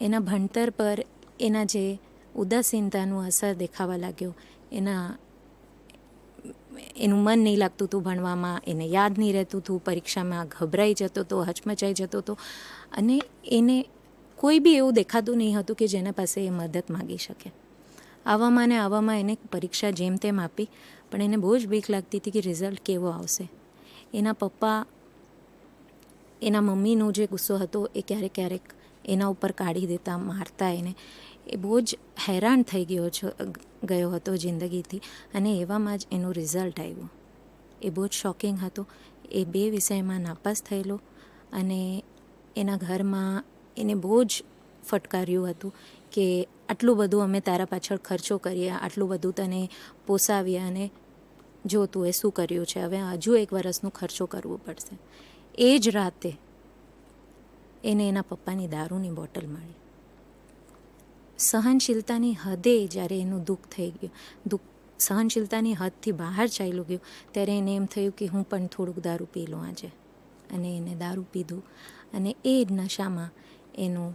એના ભણતર પર એના જે ઉદાસીનતાનું અસર દેખાવા લાગ્યો. એનું મન નહીં લાગતું હતું ભણવામાં, એને યાદ નહીં રહેતું હતું, પરીક્ષામાં ગભરાઈ જતો હતો, હચમચાઈ જતો હતો અને એને કોઈ બી એવું દેખાતું નહીં હતું કે જેના પાસે એ મદદ માગી શકે. આવામાં ને આવામાં એને પરીક્ષા જેમ તેમ આપી, પણ એને બહુ જ બીક લાગતી હતી કે રિઝલ્ટ કેવો આવશે. એના પપ્પા, એના મમ્મીનો જે ગુસ્સો હતો એ ક્યારેક ક્યારેક એના ઉપર કાઢી દેતા, મારતા એને. એ બહુ જ હેરાન થઈ ગયો હતો જિંદગીથી અને એવામાં જ એનું રિઝલ્ટ આવ્યું. એ બહુ જ શોકિંગ હતો. એ 2 વિષયમાં નાપાસ થયેલો અને એના ઘરમાં એને બહુ જ ફટકાર્યું હતું કે આટલું બધું અમે તારા પાછળ ખર્ચો કરીએ, આટલું બધું તને પોસાવીએ અને જો તું એ શું કર્યું છે, હવે હજુ 1 વર્ષનું ખર્ચો કરવું પડશે. એ જ રાતે એને એના પપ્પાની દારૂની બોટલ મળી. સહનશીલતાની હદે જ્યારે એનું દુઃખ થઈ ગયું, સહનશીલતાની હદથી બહાર ચાલ્યું ગયું, ત્યારે એને એમ થયું કે હું પણ થોડુંક દારૂ પી લઉં આજે. અને એને દારૂ પીધું અને એ જ નશામાં એનું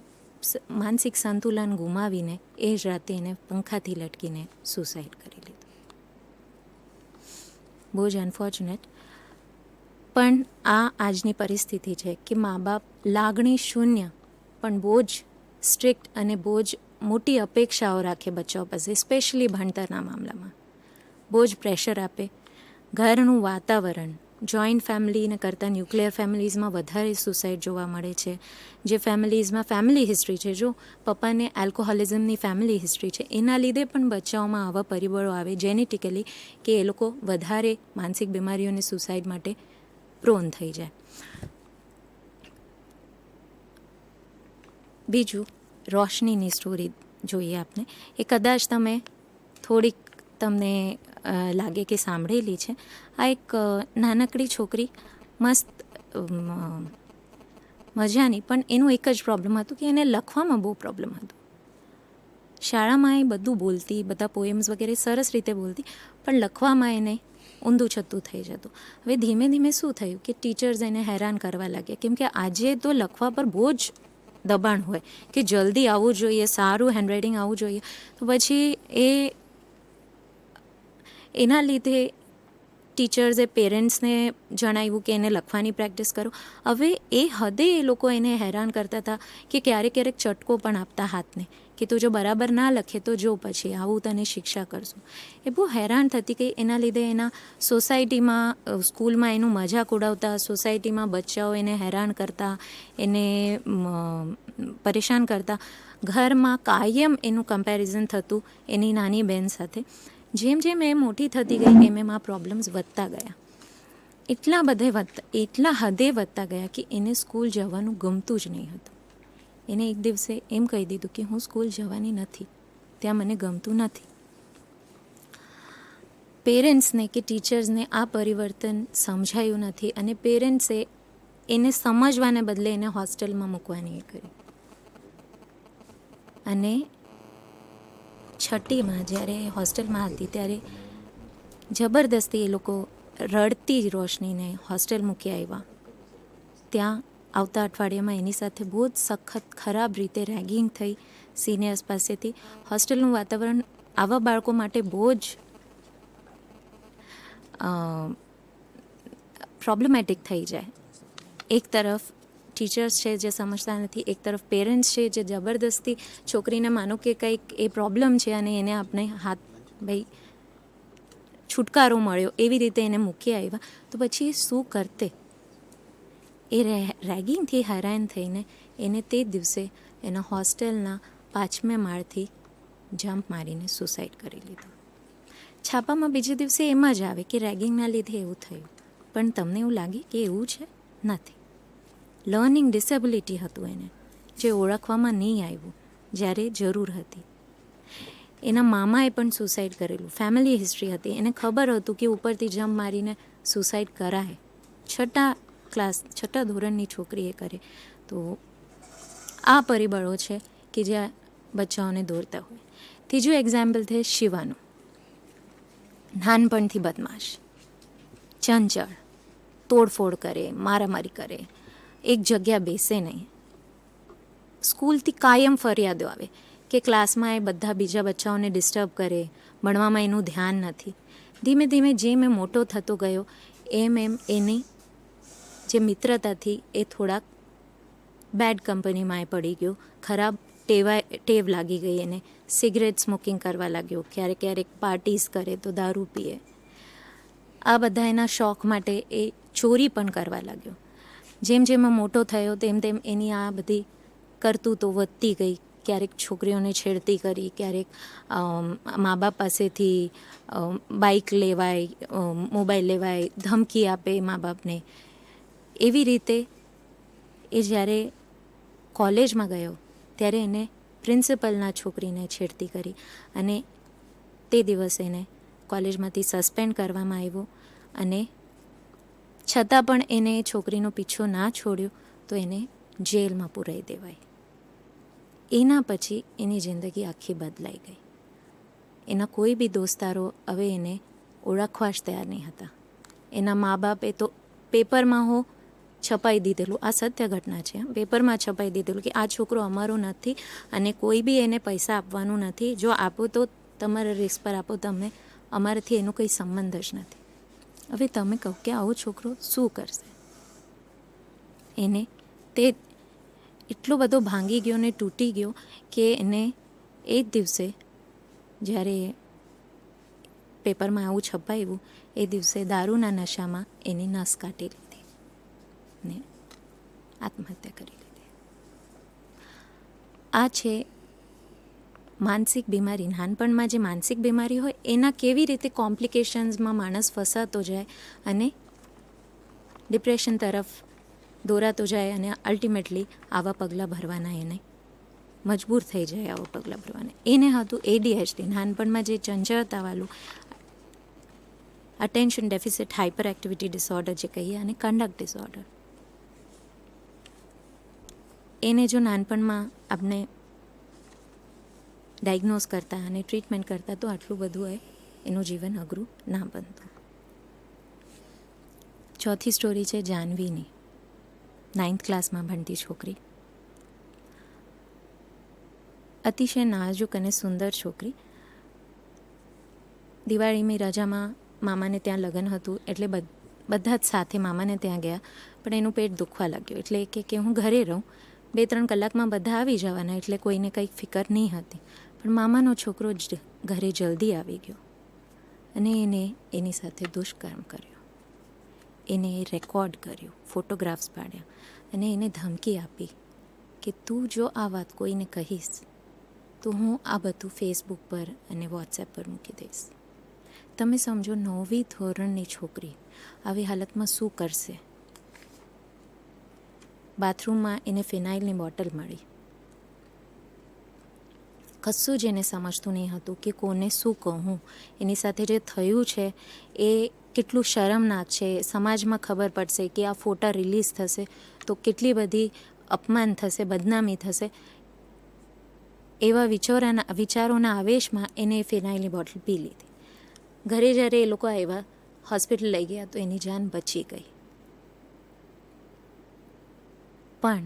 માનસિક સંતુલન ગુમાવીને એ જ રાતે એને પંખાથી લટકીને સુસાઇડ કરી લીધું. બહુ જ અનફોર્ચ્યુનેટ. પણ આ આજની પરિસ્થિતિ છે કે મા બાપ લાગણી શૂન્ય પણ બહુ જ સ્ટ્રિક્ટ અને બહુ જ મોટી અપેક્ષાઓ રાખે બચ્ચાઓ પાસે, સ્પેશિયલી ભણતરના મામલામાં. બહુ જ પ્રેશર આપે. ઘરનું વાતાવરણ, જોઈન્ટ ફેમિલીને કરતાં ન્યુક્લિયર ફેમિલીઝમાં વધારે સુસાઇડ જોવા મળે છે. જે ફેમિલીઝમાં ફેમિલી હિસ્ટ્રી છે, જો પપ્પાને આલ્કોહોલિઝમની ફેમિલી હિસ્ટ્રી છે, એના લીધે પણ બચ્ચાઓમાં આવા પરિબળો આવે જેનેટિકલી કે એ લોકો વધારે માનસિક બીમારીઓને સુસાઇડ માટે પ્રોન થઈ જાય. બીજું, રોશનીની સ્ટોરી જોઈએ આપણે. એ કદાચ તમે થોડીક તમને લાગે કે સાંભળેલી છે. આ એક નાનકડી છોકરી, મસ્ત મજાની, પણ એનું એક જ પ્રોબ્લેમ હતું કે એને લખવામાં બહુ પ્રોબ્લેમ હતો. શાળામાં એ બધું બોલતી, બધા પોએમ્સ વગેરે સરસ રીતે બોલતી, પણ લખવામાં એને ઊંધું છતું થઈ જતું. હવે ધીમે ધીમે શું થયું કે ટીચર્સ એને હેરાન કરવા લાગ્યા, કેમ કે આજે તો લખવા પર બહુ જ દબાણ હોય કે જલ્દી આવવું જોઈએ, સારું હેન્ડરાઇટિંગ આવવું જોઈએ. તો પછી એના લીધે ટીચર્સે પેરેન્ટ્સને જણાવ્યું કે એને લખવાની પ્રેક્ટિસ કરો. હવે એ હદે એ લોકો એને હેરાન કરતા હતા કે ક્યારેક ક્યારેક ચટકો પણ આપતા હાથને કે તું જો બરાબર ના લખે તો જો પછી આવું તને શિક્ષા કરશું. એ બહુ હેરાન થતી કે એના લીધે એના સોસાયટીમાં, સ્કૂલમાં એનું મજાક ઉડાવતા, સોસાયટીમાં બચ્ચાઓ એને હેરાન કરતા, એને પરેશાન કરતા. ઘરમાં કાયમ એનું કમ્પેરિઝન થતું એની નાની બહેન સાથે. જેમ જેમ એ મોટી થતી ગઈ એમ આ પ્રોબ્લેમ્સ વધતા ગયા. એટલા હદે વધતા ગયા કે એને સ્કૂલ જવાનું ગમતું જ નહીં હતું. એને એક દિવસે એમ કહી દીધું કે હું સ્કૂલ જવાની નથી, ત્યાં મને ગમતું નથી. પેરેન્ટ્સને કે ટીચર્સને આ પરિવર્તન સમજાયું નથી અને પેરેન્ટ્સે એને સમજવાને બદલે એને હોસ્ટેલમાં મૂકવાની એ કરી. અને 6ઠીમાં જ્યારે હોસ્ટેલમાં હતી ત્યારે જબરદસ્તી એ લોકો રડતી રોશનીને હોસ્ટેલ મૂકી આવ્યા. ત્યાં આવતા અઠવાડિયામાં એની સાથે બહુ જ સખત ખરાબ રીતે રેગિંગ થઈ સિનિયર્સ પાસેથી. હોસ્ટેલનું વાતાવરણ આવા બાળકો માટે બહુ જ પ્રોબ્લેમેટિક થઈ જાય. એક તરફ ટીચર્સ છે જે સમજતા નથી, એક તરફ પેરેન્ટ્સ છે જે જબરદસ્તી છોકરીને માનો કે કંઈક એ પ્રોબ્લેમ છે અને એને આપણે ભાઈ છુટકારો મળ્યો એવી રીતે એને મૂકી આવ્યા. તો પછી એ શું કરતે? એ રેગિંગથી હેરાન થઈને એને તે દિવસે એના હોસ્ટેલના 5મે માળથી જમ્પ મારીને સુસાઇડ કરી લીધો. છાપામાં બીજે દિવસે એમ જ આવે કે રેગિંગના લીધે એવું થયું. પણ તમને એવું લાગે કે એવું છે? નથી. લર્નિંગ ડિસેબિલિટી હતું એને, જે ઓળખવામાં નહીં આવ્યું જ્યારે જરૂર હતી. એના મામાએ પણ સુસાઇડ કરેલું, ફેમિલી હિસ્ટ્રી હતી. એને ખબર હતું કે ઉપરથી જમ્પ મારીને સુસાઇડ કરાય. છઠ્ઠા ધોરણની છોકરીએ કરે. તો આ પરિબળો છે કે જ્યાં બચ્ચાઓને દોરતા હોય. ત્રીજું એક્ઝામ્પલ છે શિવાનું. નાનપણથી બદમાશ, ચંચળ, તોડફોડ કરે, મારામારી કરે, એક જગ્યા બેસે નહીં. સ્કૂલથી કાયમ ફરિયાદો આવે કે ક્લાસમાં એ બધા બીજા બચ્ચાઓને ડિસ્ટર્બ કરે, ભણવામાં એનું ધ્યાન નથી. ધીમે ધીમે જેમ એ મોટો થતો ગયો એમ એની જે મિત્રતાથી એ થોડાક બેડ કંપનીમાં એ પડી ગયો. ખરાબ ટેવ લાગી ગઈ એને. સિગરેટ સ્મોકિંગ કરવા લાગ્યો, ક્યારેક પાર્ટીઝ કરે તો દારૂ પીએ. આ બધા એના શોખ માટે એ ચોરી પણ કરવા લાગ્યો. જેમ જેમ મોટો થયો તેમ તેમ એની આ બધી કરતૂતો વધતી ગઈ. ક્યારેક છોકરીઓને છેડતી કરી, ક્યારેક મા બાપ પાસેથી બાઇક લેવાય, મોબાઈલ લેવાય, ધમકી આપે મા બાપને. એવી રીતે એ જ્યારે કોલેજમાં ગયો ત્યારે એને પ્રિન્સિપલના છોકરીને છેડતી કરી અને તે દિવસે એને કોલેજમાંથી સસ્પેન્ડ કરવામાં આવ્યો. અને છતાં પણ એને એ છોકરીનો પીછો ના છોડ્યો તો એને જેલમાં પુરાઈ દેવાય. એના પછી એની જિંદગી આખી બદલાઈ ગઈ. એના કોઈ બી દોસ્તારો હવે એને ઓળખવા જ તૈયાર નહીં હતા. એના મા બાપે તો પેપરમાં છપાઈ દીધેલું, આ સત્ય ઘટના છે, પેપરમાં છપાઈ દીધેલું કે આ છોકરો અમારો નથી અને કોઈ બી એને પૈસા આપવાનું નથી. જો આપો તો તમારા રિસ્ક પર આપો, તમે અમારાથી એનો કંઈ સંબંધ જ નથી. હવે તમે કહો કે આવો છોકરો શું કરશે? એને તે એટલો બધો ભાંગી ગયો ને તૂટી ગયો કે એને એ જ દિવસે જ્યારે પેપરમાં આવું છપાયું એ દિવસે દારૂના નશામાં એની નસ કાઢી લીધી ને આત્મહત્યા કરી લીધી. આ છે માનસિક બીમારી. નાનપણમાં જે માનસિક બીમારી હોય એના કેવી રીતે કોમ્પ્લિકેશન્સમાં માણસ ફસાતો જાય અને ડિપ્રેશન તરફ દોરાતો જાય અને અલ્ટિમેટલી આવા પગલાં ભરવાના એને મજબૂર થઈ જાય. આવા પગલાં ભરવાના એને હતું ADHD, નાનપણમાં જે ચંચળતાવાળું attention deficit hyper activity disorder જે કહીએ, અને કન્ડક્ટ ડિસઓર્ડર. એને જો નાનપણમાં આપણે ડાયગ્નોઝ કરતા અને ટ્રીટમેન્ટ કરતા તો આટલું બધું એનું જીવન અઘરું ના બનતું. ચોથી સ્ટોરી છે જાનવીની. 9th ક્લાસમાં ભણતી છોકરી, અતિશય નાજુક અને સુંદર છોકરી. દિવાળીની રજામાં મામાને ત્યાં લગ્ન હતું એટલે બધા જ સાથે મામાને ત્યાં ગયા. પણ એનું પેટ દુખવા લાગ્યું એટલે કે હું ઘરે રહું, 2-3 કલાકમાં બધા આવી જવાના, એટલે કોઈને કંઈક ફિકર નહીં હતી. પણ મામાનો છોકરો જ ઘરે જલ્દી આવી ગયો અને એને એની સાથે દુષ્કર્મ કર્યો. એને રેકોર્ડ કર્યું, ફોટોગ્રાફ્સ પાડ્યા અને એને ધમકી આપી કે તું જો આ વાત કોઈને કહીશ તો હું આ બધું ફેસબુક પર અને વોટ્સએપ પર મૂકી દઈશ. તમે સમજો 9મી ધોરણની છોકરી આવી હાલતમાં શું કરશે? બાથરૂમમાં એને ફિનાઇલની બોટલ મળી. કશું જ એને સમજતું નહીં હતું કે કોને શું કહું. એની સાથે જે થયું છે એ કેટલું શરમનાક છે. સમાજમાં ખબર પડશે કે આ ફોટા રિલીઝ થશે તો કેટલી બધી અપમાન થશે, બદનામી થશે. એવા વિચારોના આવેશમાં એને ફિનાઇલની બોટલ પી લીધી. ઘરે જ્યારે એ લોકો આવ્યા, હોસ્પિટલ લઈ ગયા તો એની જાન બચી ગઈ. પણ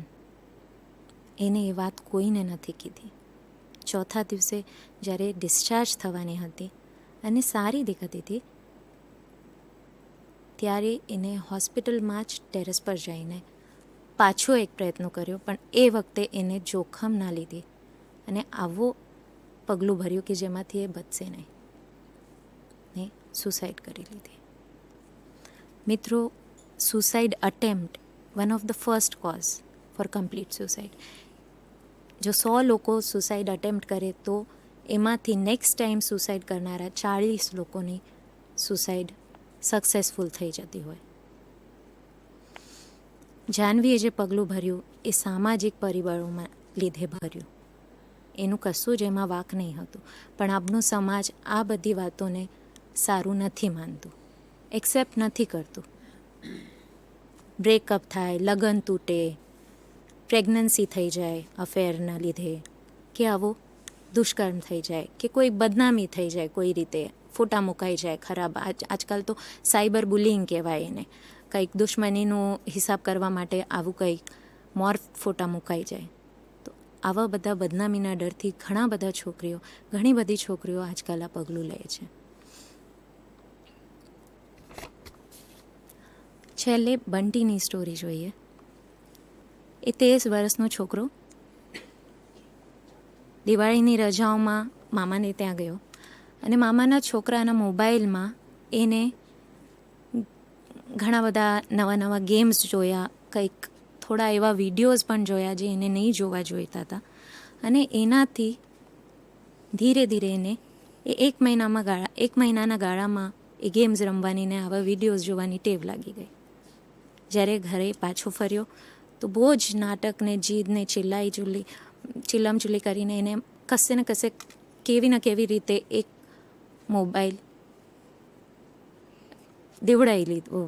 એને એ વાત કોઈને નથી કીધી. ચોથા દિવસે જ્યારે ડિસ્ચાર્જ થવાની હતી અને સારી દેખાતી હતી ત્યારે એને હોસ્પિટલમાં જ ટેરેસ પર જઈને પાછો એક પ્રયત્ન કર્યો. પણ એ વખતે એને જોખમ ના લીધી અને આવો પગલું ભર્યું કે જેમાંથી એ બચશે નહીં ને સુસાઇડ કરી લીધી. મિત્રો, suicide attempt one of the first cause for complete suicide. જો 100 લોકો સુસાઇડ અટેમ્પ્ટ કરે તો એમાંથી નેક્સ્ટ ટાઈમ સુસાઇડ કરનારા 40 લોકોની સુસાઇડ સક્સેસફુલ થઈ જતી હોય. જાહ્નવીએ જે પગલું ભર્યું એ સામાજિક પરિબળોમાં લીધે ભર્યું. એનું કશું જ એમાં વાંક નહીં હતું, પણ આપણો સમાજ આ બધી વાતોને સારું નથી માનતું, એક્સેપ્ટ નથી કરતું. બ્રેકઅપ થાય, લગ્ન તૂટે, પ્રેગ્નન્સી થઈ જાય અફેરના લીધે, કે આવો દુષ્કર્મ થઈ જાય, કે કોઈ બદનામી થઈ જાય, કોઈ રીતે ફોટા મુકાઈ જાય ખરાબ. આજકાલ તો સાયબર બુલિંગ કહેવાય એને. કંઈક દુશ્મનીનો હિસાબ કરવા માટે આવું કંઈક મોર ફોટા મુકાઈ જાય. તો આવા બધા બદનામીના ડરથી ઘણી બધી છોકરીઓ આજકાલ આ પગલું લે છે. છેલ્લે બંટીની સ્ટોરી જોઈએ. એ 13 વર્ષનો છોકરો દિવાળીની રજાઓમાં મામાને ત્યાં ગયો અને મામાના છોકરાના મોબાઈલમાં એને ઘણા બધા નવા ગેમ્સ જોયા, કંઈક થોડા એવા વિડીયોઝ પણ જોયા જે એને નહીં જોવા જોઈતા હતા. અને એનાથી ધીરે ધીરે એને એક મહિનાના ગાળામાં એ ગેમ્સ રમવાની ને આવા વિડીયોઝ જોવાની ટેવ લાગી ગઈ. જ્યારે ઘરે પાછો ફર્યો તો બહુ જ નાટકને જીદને ચિલ્લામચુલ્લી કરીને એને કશે ને કશે કેવી રીતે એક મોબાઈલ દેવડાવી લીધો.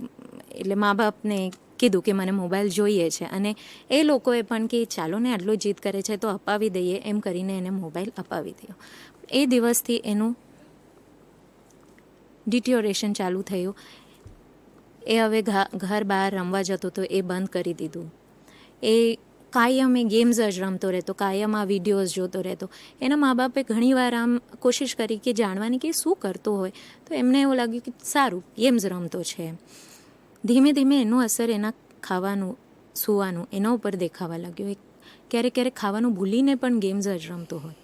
એટલે મા બાપને કીધું કે મને મોબાઈલ જોઈએ છે, અને એ લોકોએ પણ કે ચાલો ને આટલો જીદ કરે છે તો અપાવી દઈએ, એમ કરીને એને મોબાઈલ અપાવી દયો. એ દિવસથી એનું ડિટિયોરેશન ચાલુ થયું. એ હવે ઘર બહાર રમવા જતો તો એ બંધ કરી દીધું. એ કાયમ એ ગેમ્સ જ રમતો રહેતો, કાયમ આ વિડીયોઝ જોતો રહેતો. એના મા બાપે ઘણીવાર આમ કોશિશ કરી કે જાણવાની કે શું કરતો હોય, તો એમને એવું લાગ્યું કે સારું ગેમ્સ રમતો છે. ધીમે ધીમે એનું અસર એના ખાવાનું, સૂવાનું એના ઉપર દેખાવા લાગ્યો. ક્યારેક ખાવાનું ભૂલીને પણ ગેમ્સ જ રમતો હોય,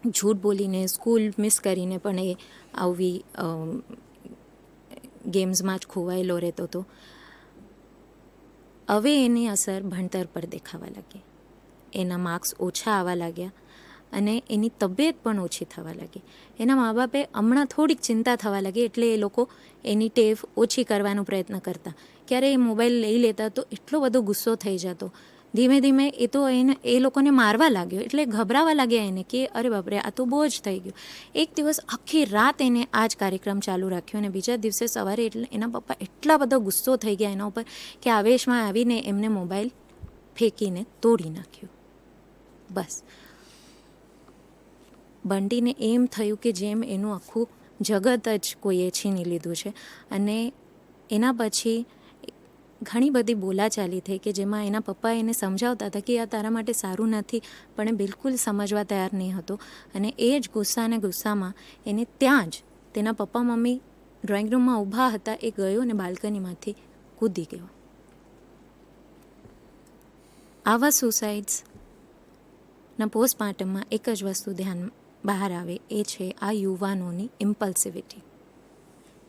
જૂઠ બોલીને, સ્કૂલ મિસ કરીને પણ એ આવી ગેમ્સમાં જ ખોવાયેલો રહેતો હતો. હવે એની અસર ભણતર પર દેખાવા લાગી. એના માર્ક્સ ઓછા આવવા લાગ્યા અને એની તબિયત પણ ઓછી થવા લાગી. એના મા બાપે હમણાં થોડીક ચિંતા થવા લાગી, એટલે એ લોકો એની ટેવ ઓછી કરવાનો પ્રયત્ન કરતા. ક્યારે એ મોબાઈલ લઈ લેતા તો એટલો બધો ગુસ્સો થઈ જતો. ધીમે ધીમે એ તો એ લોકોને મારવા લાગ્યો, એટલે ગભરાવા લાગ્યા એને કે અરે બાપરે આ તો બહુ જ થઈ ગયું. એક દિવસ આખી રાત એને આ જ કાર્યક્રમ ચાલુ રાખ્યો અને બીજા દિવસે સવારે એના પપ્પા એટલા બધો ગુસ્સો થઈ ગયા એના ઉપર કે આવેશમાં આવીને એમને મોબાઈલ ફેંકીને તોડી નાખ્યો. બસ બંટીને એમ થયું કે જેમ એનું આખું જગત જ કોઈએ છીની લીધું છે. અને એના પછી ઘણી બધી બોલાચાલી થઈ કે જેમાં એના પપ્પા એને સમજાવતા હતા કે આ તારા માટે સારું નથી, પણ એ બિલકુલ સમજવા તૈયાર નહીં હતો. અને એ જ ગુસ્સામાં એને ત્યાં જ તેના પપ્પા મમ્મી ડ્રોઈંગ રૂમમાં ઊભા હતા, એ ગયો અને બાલ્કનીમાંથી કૂદી ગયો. આવા સુસાઇડ્સના પોસ્ટમોર્ટમમાં એક જ વસ્તુ ધ્યાન બહાર આવે, એ છે આ યુવાનોની ઇમ્પલ્સિવિટી.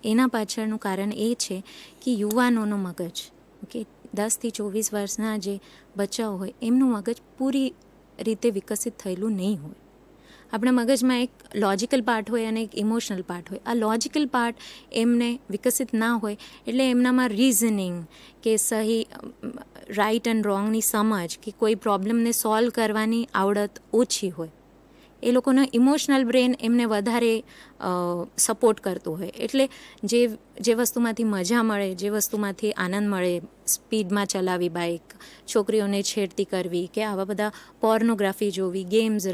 એના પાછળનું કારણ એ છે કે યુવાનોનો મગજ, ઓકે, 10 થી 24 વર્ષના જે બચ્ચાઓ હોય એમનું મગજ પૂરી રીતે વિકસિત થયેલું નહીં હોય. આપણા મગજમાં એક લોજિકલ પાર્ટ હોય અને એક ઇમોશનલ પાર્ટ હોય. આ લોજિકલ પાર્ટ એમને વિકસિત ના હોય, એટલે એમનામાં રીઝનિંગ કે સહી રાઇટ એન્ડ રોંગની સમજ કે કોઈ પ્રોબ્લેમને સોલ્વ કરવાની આવડત ઓછી હોય. એ લોકોનો ઇમોશનલ બ્રેન એમને વધારે સપોર્ટ કરતું હોય. એટલે જે વસ્તુમાંથી મજા મળે, જે વસ્તુમાંથી આનંદ મળે, સ્પીડમાં ચલાવી બાઇક, છોકરીઓને છેડતી કરવી, કે આવા બધા પોર્નોગ્રાફી જોવી, ગેમ્સ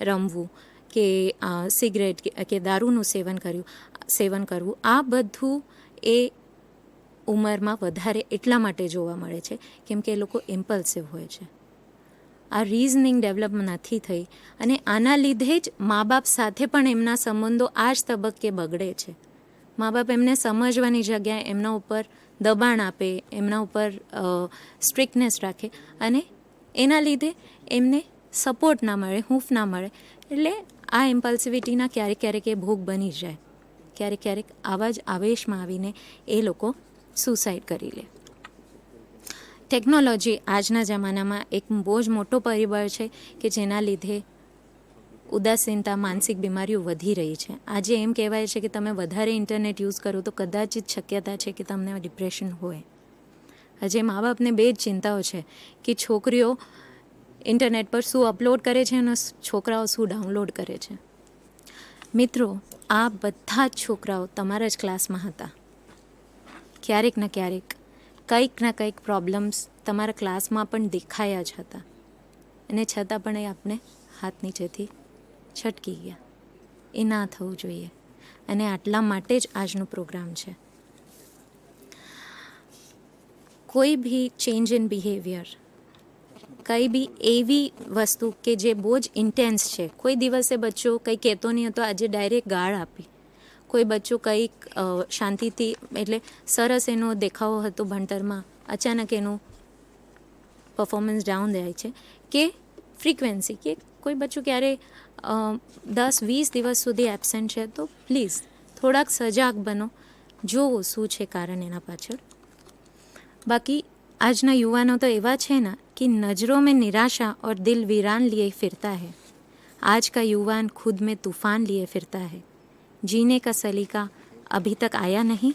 રમવું, કે સિગરેટ કે દારૂનું સેવન કરવું, આ બધું એ ઉંમરમાં વધારે એટલા માટે જોવા મળે છે કેમ કે એ લોકો ઇમ્પલ્સિવ હોય છે. આ રીઝનિંગ ડેવલપ નથી થઈ અને આના લીધે જ મા બાપ સાથે પણ એમના સંબંધો આ જ તબક્કે બગડે છે. મા બાપ એમને સમજવાની જગ્યાએ એમના ઉપર દબાણ આપે, એમના ઉપર સ્ટ્રિક્ટનેસ રાખે અને એના લીધે એમને સપોર્ટ ના મળે, હૂંફ ના મળે. એટલે આ ઇમ્પલ્સિવિટીના ક્યારેક એ ભોગ બની જાય. ક્યારેક આવા જ આવેશમાં આવીને એ લોકો સુસાઇડ કરી લે. ટેકનોલોજી આજના જમાનામાં એક બહુ જ મોટો પરિબળ છે કે જેના લીધે ઉદાસીનતા, માનસિક બીમારીઓ વધી રહી છે. આજે એમ કહેવાય છે કે તમે વધારે ઇન્ટરનેટ યુઝ કરો તો કદાચિત શક્યતા છે કે તમને ડિપ્રેશન હોય. આજે મા બાપને બે જ ચિંતાઓ છે કે છોકરીઓ ઇન્ટરનેટ પર શું અપલોડ કરે છે અને છોકરાઓ શું ડાઉનલોડ કરે છે. મિત્રો, આ બધા જ છોકરાઓ તમારા જ ક્લાસમાં હતા. ક્યારેક ને ક્યારેક કંઈક ના કંઈક પ્રોબ્લેમ્સ તમારા ક્લાસમાં પણ દેખાયા જ હતા, અને છતાં પણ એ આપણે હાથ નીચેથી છટકી ગયા. એ ના થવું જોઈએ, અને આટલા માટે જ આજનો પ્રોગ્રામ છે. કોઈ ભી ચેન્જ ઇન બિહેવિયર, કંઈ બી એવી વસ્તુ કે જે બહુ જ ઇન્ટેન્સ છે. કોઈ દિવસે બચ્ચો કંઈ કહેતો નહીં હતો, આજે ડાયરેક્ટ ગાળ આપી. કોઈ બચ્ચો કંઈક શાંતિથી, એટલે સરસ એનો દેખાવો હતો ભણતરમાં, અચાનક એનું પરફોર્મન્સ ડાઉન જાય છે. કે ફ્રીક્વન્સી, કે કોઈ બચ્ચો ક્યારે 10-20 દિવસ સુધી એબસેન્ટ છે, તો પ્લીઝ થોડાક સજાગ બનો, જોવો શું છે કારણ એના પાછળ. બાકી આજના યુવાનો તો એવા છે ને कि नज़रों में निराशा और दिल वीरान लिए फिरता है. आज का युवान खुद में तूफान लिए फिरता है. जीने का सलीका अभी तक आया नहीं,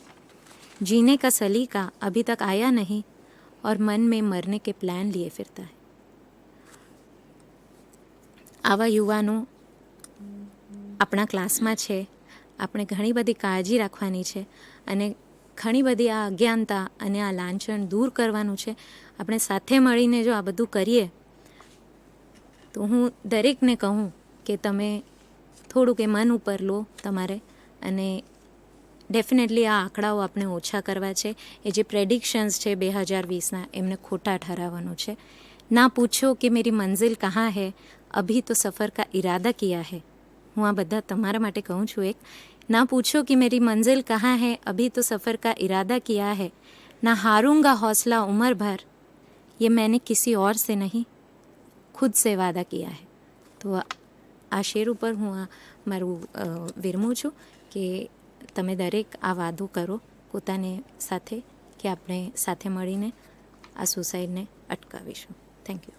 जीने का सलीका अभी तक आया नहीं, और मन में मरने के प्लान लिए फिरता है. આવા યુવાનો આપણા ક્લાસમાં છે. આપણે ઘણી બધી કાળજી રાખવાની છે, અને ઘણી બધી આ અજ્ઞાનતા અને આ લાંછન દૂર કરવાનું છે. આપણે સાથે મળીને જો આ બધું કરીએ તો હું દરેકને કહું કે તમે થોડુંક એ મન ઉપર લો તમારે, અને ડેફિનેટલી આ આંકડાઓ આપણે ઓછા કરવા છે. એ જે પ્રેડિક્શન્સ છે 2020ના, એમને ખોટા ઠરાવવાનું છે. ના પૂછો કે મેરી મંઝિલ કहाँ है, અભી તો સફર કા ઇરાદા કિયા હૈ. હું આ બધા તમારા માટે કહું છું. એક, ના પૂછો કે મેરી મંઝિલ કहाँ है, અભી તો સફર કા ઇરાદા કિયા હૈ. ના હાरूंगा हौसला उम्र भर, ये मैंने किसी और से नहीं खुद से वादा किया है. તો આ શેર ઉપર હું આ મારું વિરમું છું કે તમે દરેક આ વાદો કરો પોતાને સાથે કે આપણે સાથે મળીને આ સુસાઇડને અટકાવીશું. Thank you.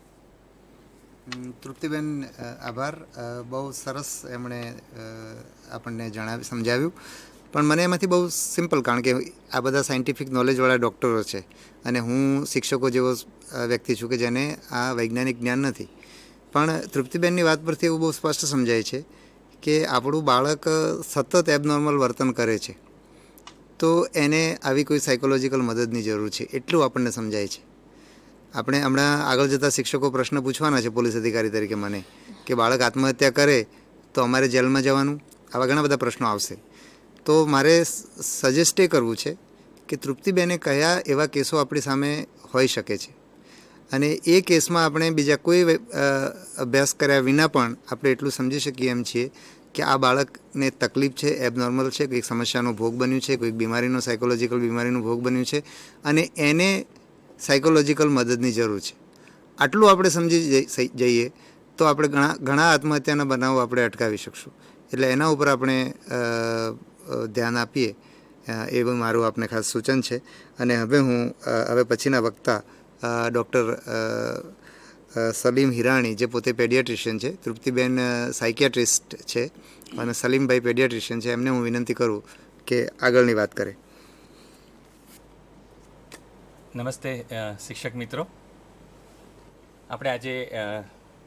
તૃપ્તિબેન, આભાર. બહુ સરસ એમણે આપણને સમજાવ્યું. પણ મને એમાંથી બહુ સિમ્પલ, કારણ કે આ બધા સાયન્ટિફિક નોલેજવાળા ડૉક્ટરો છે, અને હું શિક્ષકો જેવો વ્યક્તિ છું કે જેને આ વૈજ્ઞાનિક જ્ઞાન નથી. પણ તૃપ્તિબેનની વાત પરથી એવું બહુ સ્પષ્ટ સમજાય છે કે આપણું બાળક સતત એબનોર્મલ વર્તન કરે છે, તો એને આવી કોઈ સાયકોલોજીકલ મદદની જરૂર છે, એટલું આપણને સમજાય છે. આપણે હમણાં આગળ જતાં શિક્ષકો પ્રશ્ન પૂછવાના છે પોલીસ અધિકારી તરીકે મને, કે બાળક આત્મહત્યા કરે તો અમારે જેલમાં જવાનું, આવા ઘણા બધા પ્રશ્નો આવશે. તો મારે સજેસ્ટ એ કરવું છે કે તૃપ્તિબેને કયા એવા કેસો આપણી સામે હોઈ શકે છે, અને એ કેસમાં આપણે બીજા કોઈ અભ્યાસ કર્યા વિના પણ આપણે એટલું સમજી શકીએ એમ છીએ કે આ બાળકને તકલીફ છે, એબનોર્મલ છે, કોઈક સમસ્યાનો ભોગ બન્યું છે, કોઈક બીમારીનો, સાયકોલોજીકલ બીમારીનો ભોગ બન્યું છે, અને એને સાયકોલોજીકલ મદદની જરૂર છે. આટલું આપણે સમજી જઈએ તો આપણે ઘણા આત્મહત્યાના બનાવો આપણે અટકાવી શકશું. એટલે એના ઉપર આપણે ધ્યાન આપીએ, એવું મારું આપને ખાસ સૂચન છે. અને હવે પછીના વક્તા ડૉક્ટર સલીમ હિરાણી, જે પોતે પેડિયાટ્રિશિયન છે, તૃપ્તિબેન સાયકિયાટ્રિસ્ટ છે અને સલીમભાઈ પેડિયાટ્રિશિયન છે, એમને હું વિનંતી કરું કે આગળની વાત કરે. નમસ્તે શિક્ષક મિત્રો. આપણે આજે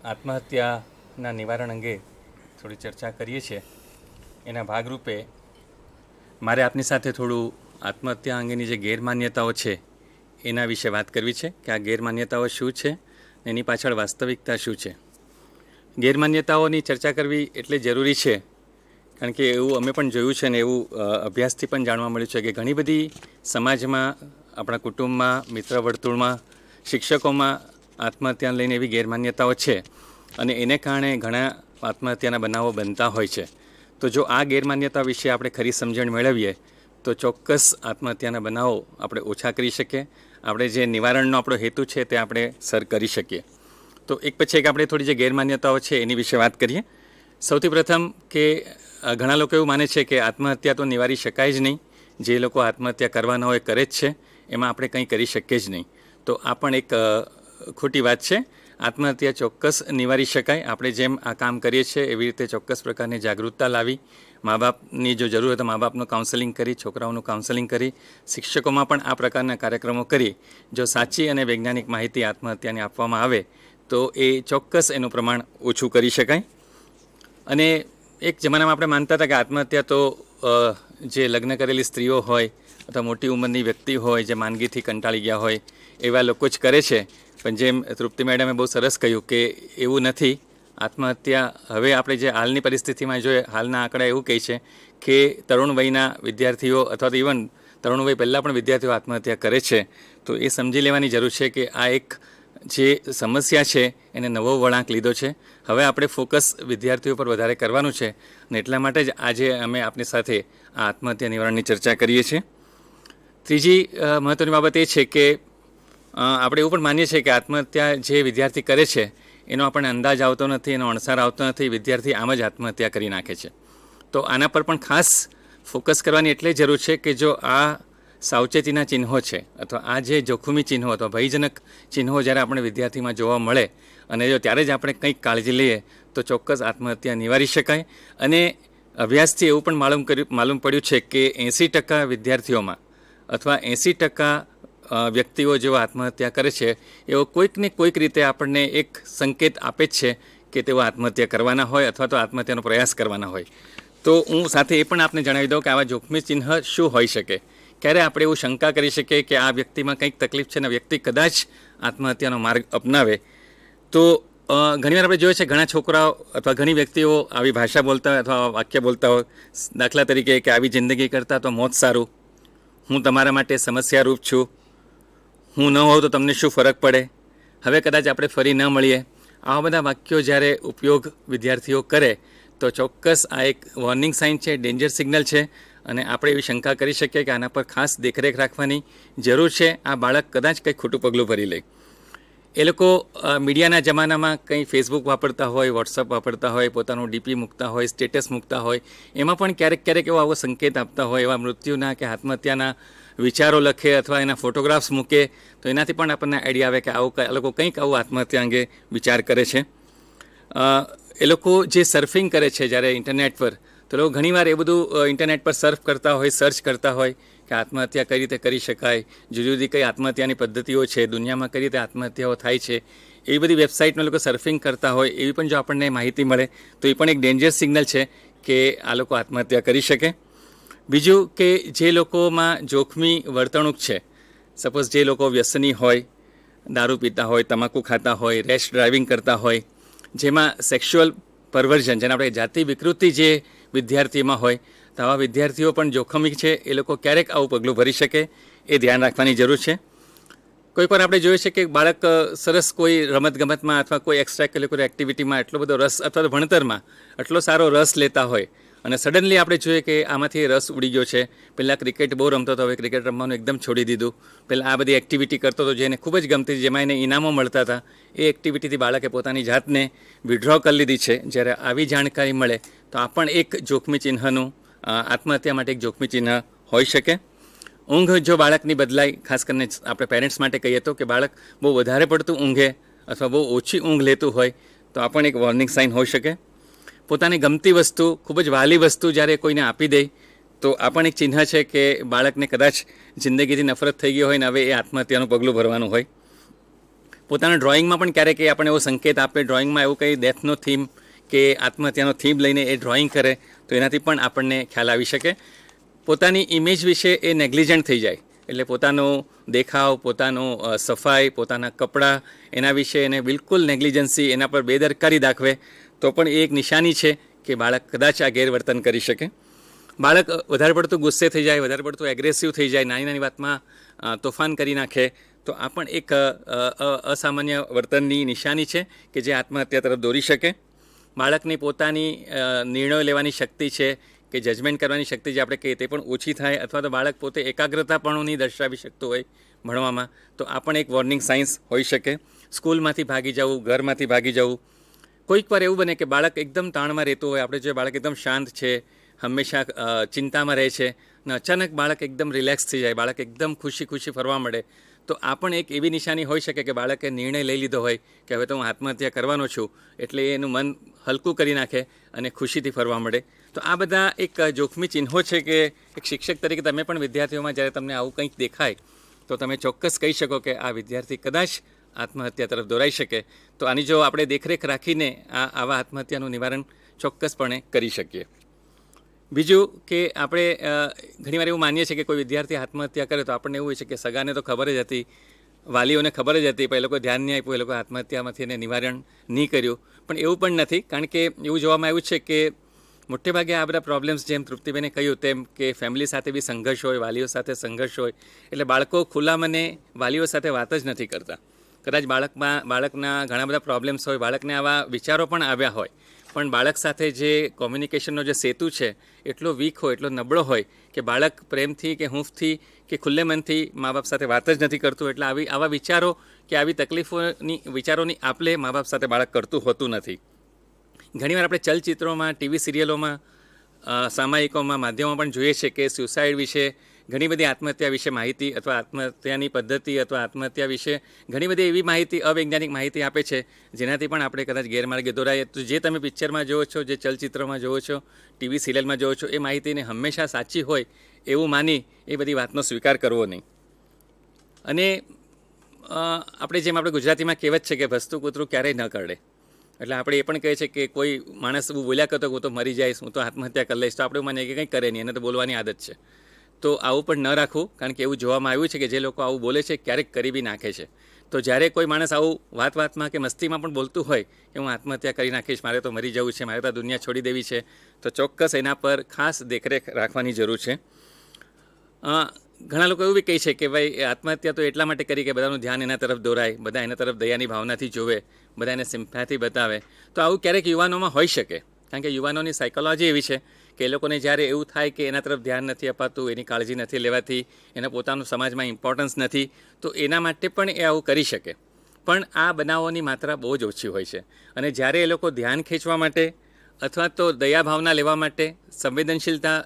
આત્મહત્યાના નિવારણ અંગે થોડી ચર્ચા કરીએ છીએ. એના ભાગરૂપે મારે આપની સાથે થોડું આત્મહત્યા અંગેની જે ગેરમાન્યતાઓ છે એના વિશે વાત કરવી છે કે આ ગેરમાન્યતાઓ શું છે, એની પાછળ વાસ્તવિકતા શું છે. ગેરમાન્યતાઓની ચર્ચા કરવી એટલે જરૂરી છે, કારણ કે એવું અમે પણ જોયું છે ને એવું અભ્યાસથી પણ જાણવા મળ્યું છે કે ઘણી બધી સમાજમાં, આપણા કુટુંબમાં, મિત્ર વર્તુળમાં, શિક્ષકોમાં આત્મહત્યાને લઈને એવી ગેરમાન્યતાઓ છે, અને એને કારણે ઘણા આત્મહત્યાના બનાવો બનતા હોય છે. તો જો આ ગેરમાન્યતા વિશે આપણે ખરી સમજણ મેળવીએ તો ચોક્કસ આત્મહત્યાના બનાવો આપણે ઓછા કરી શકીએ. આપણે જે નિવારણનો આપણો હેતુ છે તે આપણે સર કરી શકીએ. તો એક પછી એક આપણે થોડી જે ગેરમાન્યતાઓ છે એની વિશે વાત કરીએ. સૌથી પ્રથમ કે ઘણા લોકો એવું માને છે કે આત્મહત્યા તો નિવારી શકાય જ નહીં, જે લોકો આત્મહત્યા કરવાના હોય કરે જ છે, એમાં આપણે કંઈ કરી શકીએ જ નહીં. તો આ પણ એક ખોટી વાત છે. આત્મહત્યા ચોક્કસ નિવારી શકાય. આપણે જેમ આ કામ કરીએ છીએ એવી રીતે ચોક્કસ પ્રકારની જાગૃતતા લાવી, મા બાપની જો જરૂર હોય તો મા બાપનું કાઉન્સેલિંગ કરી, છોકરાઓનું કાઉન્સેલિંગ કરી, શિક્ષકોમાં પણ આ પ્રકારના કાર્યક્રમો કરી જો સાચી અને વૈજ્ઞાનિક માહિતી આત્મહત્યાની આપવામાં આવે તો એ ચોક્કસ એનું પ્રમાણ ઓછું કરી શકાય. અને એક જમાનામાં આપણે માનતા હતા કે આત્મહત્યા તો જે લગ્ન કરેલી સ્ત્રીઓ હોય અથવા મોટી ઉંમરની વ્યક્તિ હોય જે માંદગીથી કંટાળી ગયા હોય એવા લોકો જ કરે છે. પણ જેમ તૃપ્તિ મેડમે બહુ સરસ કહ્યું કે એવું નથી. આત્મહત્યા હવે આપણે જે હાલની પરિસ્થિતિમાં જોઈએ, હાલના આંકડા એવું કહે છે કે તરુણ વયના વિદ્યાર્થીઓ અથવા તો ઇવન તરુણ વય પહેલાં પણ વિદ્યાર્થીઓ આત્મહત્યા કરે છે. તો એ સમજી લેવાની જરૂર છે કે આ એક જે સમસ્યા છે એને નવો વળાંક લીધો છે. હવે આપણે ફોકસ વિદ્યાર્થીઓ પર વધારે કરવાનું છે અને એટલા માટે જ આજે અમે આપની સાથે આ આત્મહત્યા નિવારણની ચર્ચા કરીએ છીએ. ત્રીજી મહત્ત્વની બાબત એ છે કે આપણે એવું પણ માનીએ છીએ કે આત્મહત્યા જે વિદ્યાર્થી કરે છે એનો આપણને અંદાજ આવતો નથી, એનો અણસાર આવતો નથી. વિદ્યાર્થી આમ જ આત્મહત્યા કરી નાખે છે. તો આના પર પણ ખાસ ફોકસ કરવાની એટલે જરૂર છે કે જો આ સાવચેતીના ચિહ્નો છે અથવા આ જે જોખમી ચિહ્નો અથવા ભયજનક ચિહ્નો જ્યારે આપણે વિદ્યાર્થીમાં જોવા મળે અને જો ત્યારે જ આપણે કંઈક કાળજી લઈએ તો ચોક્કસ આત્મહત્યા નિવારી શકાય. અને અભ્યાસથી એવું પણ માલુમ પડ્યું છે કે 80% વિદ્યાર્થીઓમાં અથવા 80% વ્યક્તિઓ જેઓ આત્મહત્યા કરે છે એવો કોઈક ને કોઈક રીતે આપણને એક સંકેત આપે જ છે કે તેઓ આત્મહત્યા કરવાના હોય અથવા તો આત્મહત્યાનો પ્રયાસ કરવાના હોય. તો હું સાથે એ પણ આપને જણાવી દઉં કે આવા જોખમી ચિહ્ન શું હોઈ શકે. ક્યારે આપણે એવું શંકા કરી શકીએ કે આ વ્યક્તિમાં કંઈક તકલીફ છે અને વ્યક્તિ કદાચ આત્મહત્યાનો માર્ગ અપનાવે. તો ઘણીવાર આપણે જોઈએ છે ઘણા છોકરાઓ અથવા ઘણી વ્યક્તિઓ આવી ભાષા બોલતા હોય અથવા વાક્ય બોલતા હોય. દાખલા તરીકે કે આવી જિંદગી કરતાં તો મોત સારું, હું તમારા માટે સમસ્યારૂપ છું, હું ન હોઉં તો તમને શું ફરક પડે, હવે કદાચ આપણે ફરી ન મળીએ. આવા બધા વાક્યો જ્યારે ઉપયોગ વિદ્યાર્થીઓ કરે તો ચોક્કસ આ એક વોર્નિંગ સાઇન છે, ડેન્જર સિગ્નલ છે અને આપણે એવી શંકા કરી શકીએ કે આના પર ખાસ દેખરેખ રાખવાની જરૂર છે. આ બાળક કદાચ કંઈક ખોટું પગલું ભરી લે. એ લોકો મીડિયાના જમાનામાં કંઈ ફેસબુક વાપરતા હોય, વોટ્સઅપ વાપરતા હોય, પોતાનું ડીપી મૂકતા હોય, સ્ટેટસ મૂકતા હોય, એમાં પણ ક્યારેક એવો આવો સંકેત આપતા હોય, એવા મૃત્યુના કે આત્મહત્યાના વિચારો લખે અથવા એના ફોટોગ્રાફ્સ મૂકે તો એનાથી પણ આપણને આઈડિયા આવે કે આ લોકો કંઈક આવું આત્મહત્યા અંગે વિચાર કરે છે. એ લોકો જે સર્ફિંગ કરે છે જ્યારે ઇન્ટરનેટ પર, તો લોકો ઘણીવાર એ બધું ઇન્ટરનેટ પર સર્ફ કરતા હોય, સર્ચ કરતા હોય કે આત્મહત્યા કઈ રીતે કરી શકાય, જુદી જુદી કઈ આત્મહત્યાની પદ્ધતિઓ છે, દુનિયામાં કઈ રીતે આત્મહત્યાઓ થાય છે, એવી બધી વેબસાઇટમાં લોકો સર્ફિંગ કરતા હોય. એવી પણ જો આપણને માહિતી મળે તો એ પણ એક ડેન્જર સિગ્નલ છે કે આ લોકો આત્મહત્યા કરી શકે. બીજું કે જે લોકોમાં જોખમી વર્તણૂક છે, સપોઝ જે લોકો વ્યસની હોય, દારૂ પીતા હોય, તમાકુ ખાતા હોય, રેશ ડ્રાઇવિંગ કરતા હોય, જેમાં સેક્સ્યુઅલ પરવર્ઝન જેને આપણે જાતિ વિકૃતિ જે વિદ્યાર્થીમાં હોય, તો આવા વિદ્યાર્થીઓ પણ જોખમી છે. એ લોકો ક્યારેક આવું પગલું ભરી શકે એ ધ્યાન રાખવાની જરૂર છે. કોઈક વાર આપણે જોઈએ છે કે બાળક સરસ કોઈ રમતગમતમાં અથવા કોઈ એક્સ્ટ્રા કરિક્યુલર એક્ટિવિટીમાં એટલો બધો રસ અથવા તો ભણતરમાં એટલો સારો રસ લેતા હોય અને સડનલી આપણે જોઈએ કે આમાંથી રસ ઉડી ગયો છે. પહેલાં ક્રિકેટ બહુ રમતો હતો, હવે ક્રિકેટ રમવાનું એકદમ છોડી દીધું. પહેલાં આ બધી એક્ટિવિટી કરતો હતો જેને ખૂબ જ ગમતી, જેમાં એને ઇનામો મળતા હતા. એ એક્ટિવિટીથી બાળકે પોતાની જાતને વિડ્રો કરી લીધી છે. જ્યારે આવી જાણકારી મળે તો આ પણ એક જોખમી ચિહ્નનું, આત્મહત્યા માટે એક જોખમી ચિહ્ન હોઈ શકે. ઊંઘ જો બાળકની બદલાય, ખાસ કરીને આપણે પેરેન્ટ્સ માટે કહીએ તો કે બાળક બહુ વધારે પડતું ઊંઘે અથવા બહુ ઓછી ઊંઘ લેતું હોય તો આ પણ એક વોર્નિંગ સાઇન હોઈ શકે. પોતાની ગમતી વસ્તુ, ખૂબ જ વહાલી વસ્તુ જ્યારે કોઈને આપી દે તો આ પણ એક ચિહ્ન છે કે બાળકને કદાચ જિંદગીથી નફરત થઈ ગઈ હોય ને હવે એ આત્મહત્યાનું પગલું ભરવાનું હોય. પોતાના ડ્રોઈંગમાં પણ ક્યારેક એ આપણને એવો સંકેત આપે, ડ્રોઈંગમાં એવું કંઈ ડેથનો થીમ કે આત્મહત્યાનો થીમ લઈને એ ડ્રોઈંગ કરે તો એનાથી પણ આપણને ખ્યાલ આવી શકે. પોતાની ઇમેજ વિશે એ નેગ્લિજન્ટ થઈ જાય, એટલે પોતાનો દેખાવ, પોતાનો સફાઈ, પોતાના કપડાં, એના વિશે એને બિલકુલ નેગ્લિજન્સી, એના પર બેદરકારી દાખવે તો પણ એ એક નિશાની છે કે બાળક કદાચ આ ગેરવર્તન કરી શકે. બાળક વધારે પડતું ગુસ્સે થઈ જાય, વધારે પડતું એગ્રેસિવ થઈ જાય, નાની નાની વાતમાં તોફાન કરી નાખે તો આ પણ એક અસામાન્ય વર્તનની નિશાની છે કે જે આત્મહત્યા તરફ દોરી શકે. બાળકની પોતાની નિર્ણયો લેવાની શક્તિ છે કે જજમેન્ટ કરવાની શક્તિ જે આપણે કહીએ તે પણ ઓછી થાય અથવા તો બાળક પોતે એકાગ્રતાપણું નહીં દર્શાવી શકતું હોય ભણવામાં તો આ પણ એક વોર્નિંગ સાઇન્સ હોઈ શકે. સ્કૂલમાંથી ભાગી જવું, ઘરમાંથી ભાગી જવું. કોઈક વાર એવું બને કે બાળક એકદમ તાણમાં રહેતું હોય, આપણે જો બાળક એકદમ શાંત છે, હંમેશા ચિંતામાં રહે છે અને અચાનક બાળક એકદમ રિલેક્સ થઈ જાય, બાળક એકદમ ખુશી ફરવા મળે તો આ પણ એક એવી નિશાની હોઈ શકે કે બાળકે નિર્ણય લઈ લીધો હોય કે હવે તો હું આત્મહત્યા કરવાનો છું, એટલે એનું મન હલકું કરી નાખે અને ખુશીથી ફરવા મળે. તો આ બધા એક જોખમી ચિહ્નો છે કે એક શિક્ષક તરીકે તમે પણ વિદ્યાર્થીઓમાં જ્યારે તમને આવું કંઈક દેખાય તો તમે ચોક્કસ કહી શકો કે આ વિદ્યાર્થી કદાચ આત્મહત્યા તરફ દોરાઈ શકે. તો આની જો આપણે દેખરેખ રાખીને આવા આત્મહત્યાનું નિવારણ ચોક્કસપણે કરી શકીએ. બીજું કે આપણે ઘણીવાર એવું માનીએ છીએ કે કોઈ વિદ્યાર્થી આત્મહત્યા કરે તો આપણને એવું હોય છે કે સગાને તો ખબર જ હતી, વાલીઓને ખબર જ હતી, પણ એ લોકો ધ્યાન નહીં આપ્યું, એ લોકો આત્મહત્યામાંથી એને નિવારણ નહીં કર્યું. પણ એવું પણ નથી, કારણ કે એવું જોવામાં આવ્યું છે કે મોટેભાગે આ બધા પ્રોબ્લેમ્સ જેમ તૃપ્તિબેને કહ્યું તેમ કે ફેમિલી સાથે બી સંઘર્ષ હોય, વાલીઓ સાથે સંઘર્ષ હોય, એટલે બાળકો ખુલ્લા મને વાલીઓ સાથે વાત જ નથી કરતા. કદાચ બાળકના ઘણા બધા પ્રોબ્લેમ્સ હોય, બાળકને આવા વિચારો પણ આવ્યા હોય, પણ બાળક સાથે જે કોમ્યુનિકેશનનો જે સેતુ છે એટલો વીક હોય, એટલો નબળો હોય કે બાળક પ્રેમથી કે હૂંફથી કે ખુલ્લે મનથી મા બાપ સાથે વાત જ નથી કરતું. એટલે આવા વિચારો કે આવી વિચારોની આપલે મા બાપ સાથે બાળક કરતું હોતું નથી. ઘણીવાર આપણે ચલચિત્રોમાં, ટીવી સિરિયલોમાં, સામાયિકોમાં, માધ્યમોમાં પણ જોઈએ છે કે સ્યુસાઇડ વિશે ઘણી બધી આત્મહત્યા વિશે માહિતી અથવા આત્મહત્યાની પદ્ધતિ અથવા આત્મહત્યા વિશે ઘણી બધી એવી માહિતી, અવૈજ્ઞાનિક માહિતી આપે છે જેનાથી પણ આપણે કદાચ ગેરમાર્ગે દોરાઈએ. તો જે તમે પિક્ચરમાં જુઓ છો, જે ચલચિત્રમાં જુઓ છો, ટીવી સિરિયલમાં જુઓ છો, એ માહિતીને હંમેશા સાચી હોય એવું માની એ બધી વાતનો સ્વીકાર કરવો નહીં. અને આપણે ગુજરાતીમાં કહેવત છે કે ભસતું કૂતરું ક્યારેય ન કરડે. એટલે આપણે એ પણ કહે છે કે કોઈ માણસ એવું બોલ્યા કરતો હું તો મરી જઈશ, હું તો આત્મહત્યા કરી લઈશ, તો આપણે માનીએ કે કંઈ કરે નહીં, એને તો બોલવાની આદત છે. તો આવું પણ ન રાખવું, કારણ કે એવું જોવામાં આવ્યું છે કે જે લોકો આવું બોલે છે ક્યારેક કરી બી નાખે છે. તો જ્યારે કોઈ માણસ આવું વાતમાં કે મસ્તીમાં પણ બોલતું હોય કે હું આત્મહત્યા કરી નાખીશ, મારે તો મરી જવું છે, મારે તો દુનિયા છોડી દેવી છે, તો ચોક્કસ એના પર ખાસ દેખરેખ રાખવાની જરૂર છે. ઘણા લોકો એવું બી કહે છે કે ભાઈ આત્મહત્યા તો એટલા માટે કરી કે બધાનું ધ્યાન એના તરફ દોરાય, બધા એના તરફ દયાની ભાવનાથી જોવે, બધા એને સિમ્પેથી બતાવે. તો આવું ક્યારેક યુવાનોમાં હોઈ શકે, કારણ કે યુવાનોની સાયકોલોજી એવી છે કે એ લોકોને જ્યારે એવું થાય કે એના તરફ ધ્યાન નથી અપાતું, એની કાળજી નથી લેવાતી, એને પોતાનું સમાજમાં ઇમ્પોર્ટન્સ નથી, તો એના માટે પણ એ આવું કરી શકે. પણ આ બનાવોની માત્રા બહુ જ ઓછી હોય છે. અને જ્યારે એ લોકો ધ્યાન ખેંચવા માટે અથવા તો દયા ભાવના લેવા માટે, સંવેદનશીલતા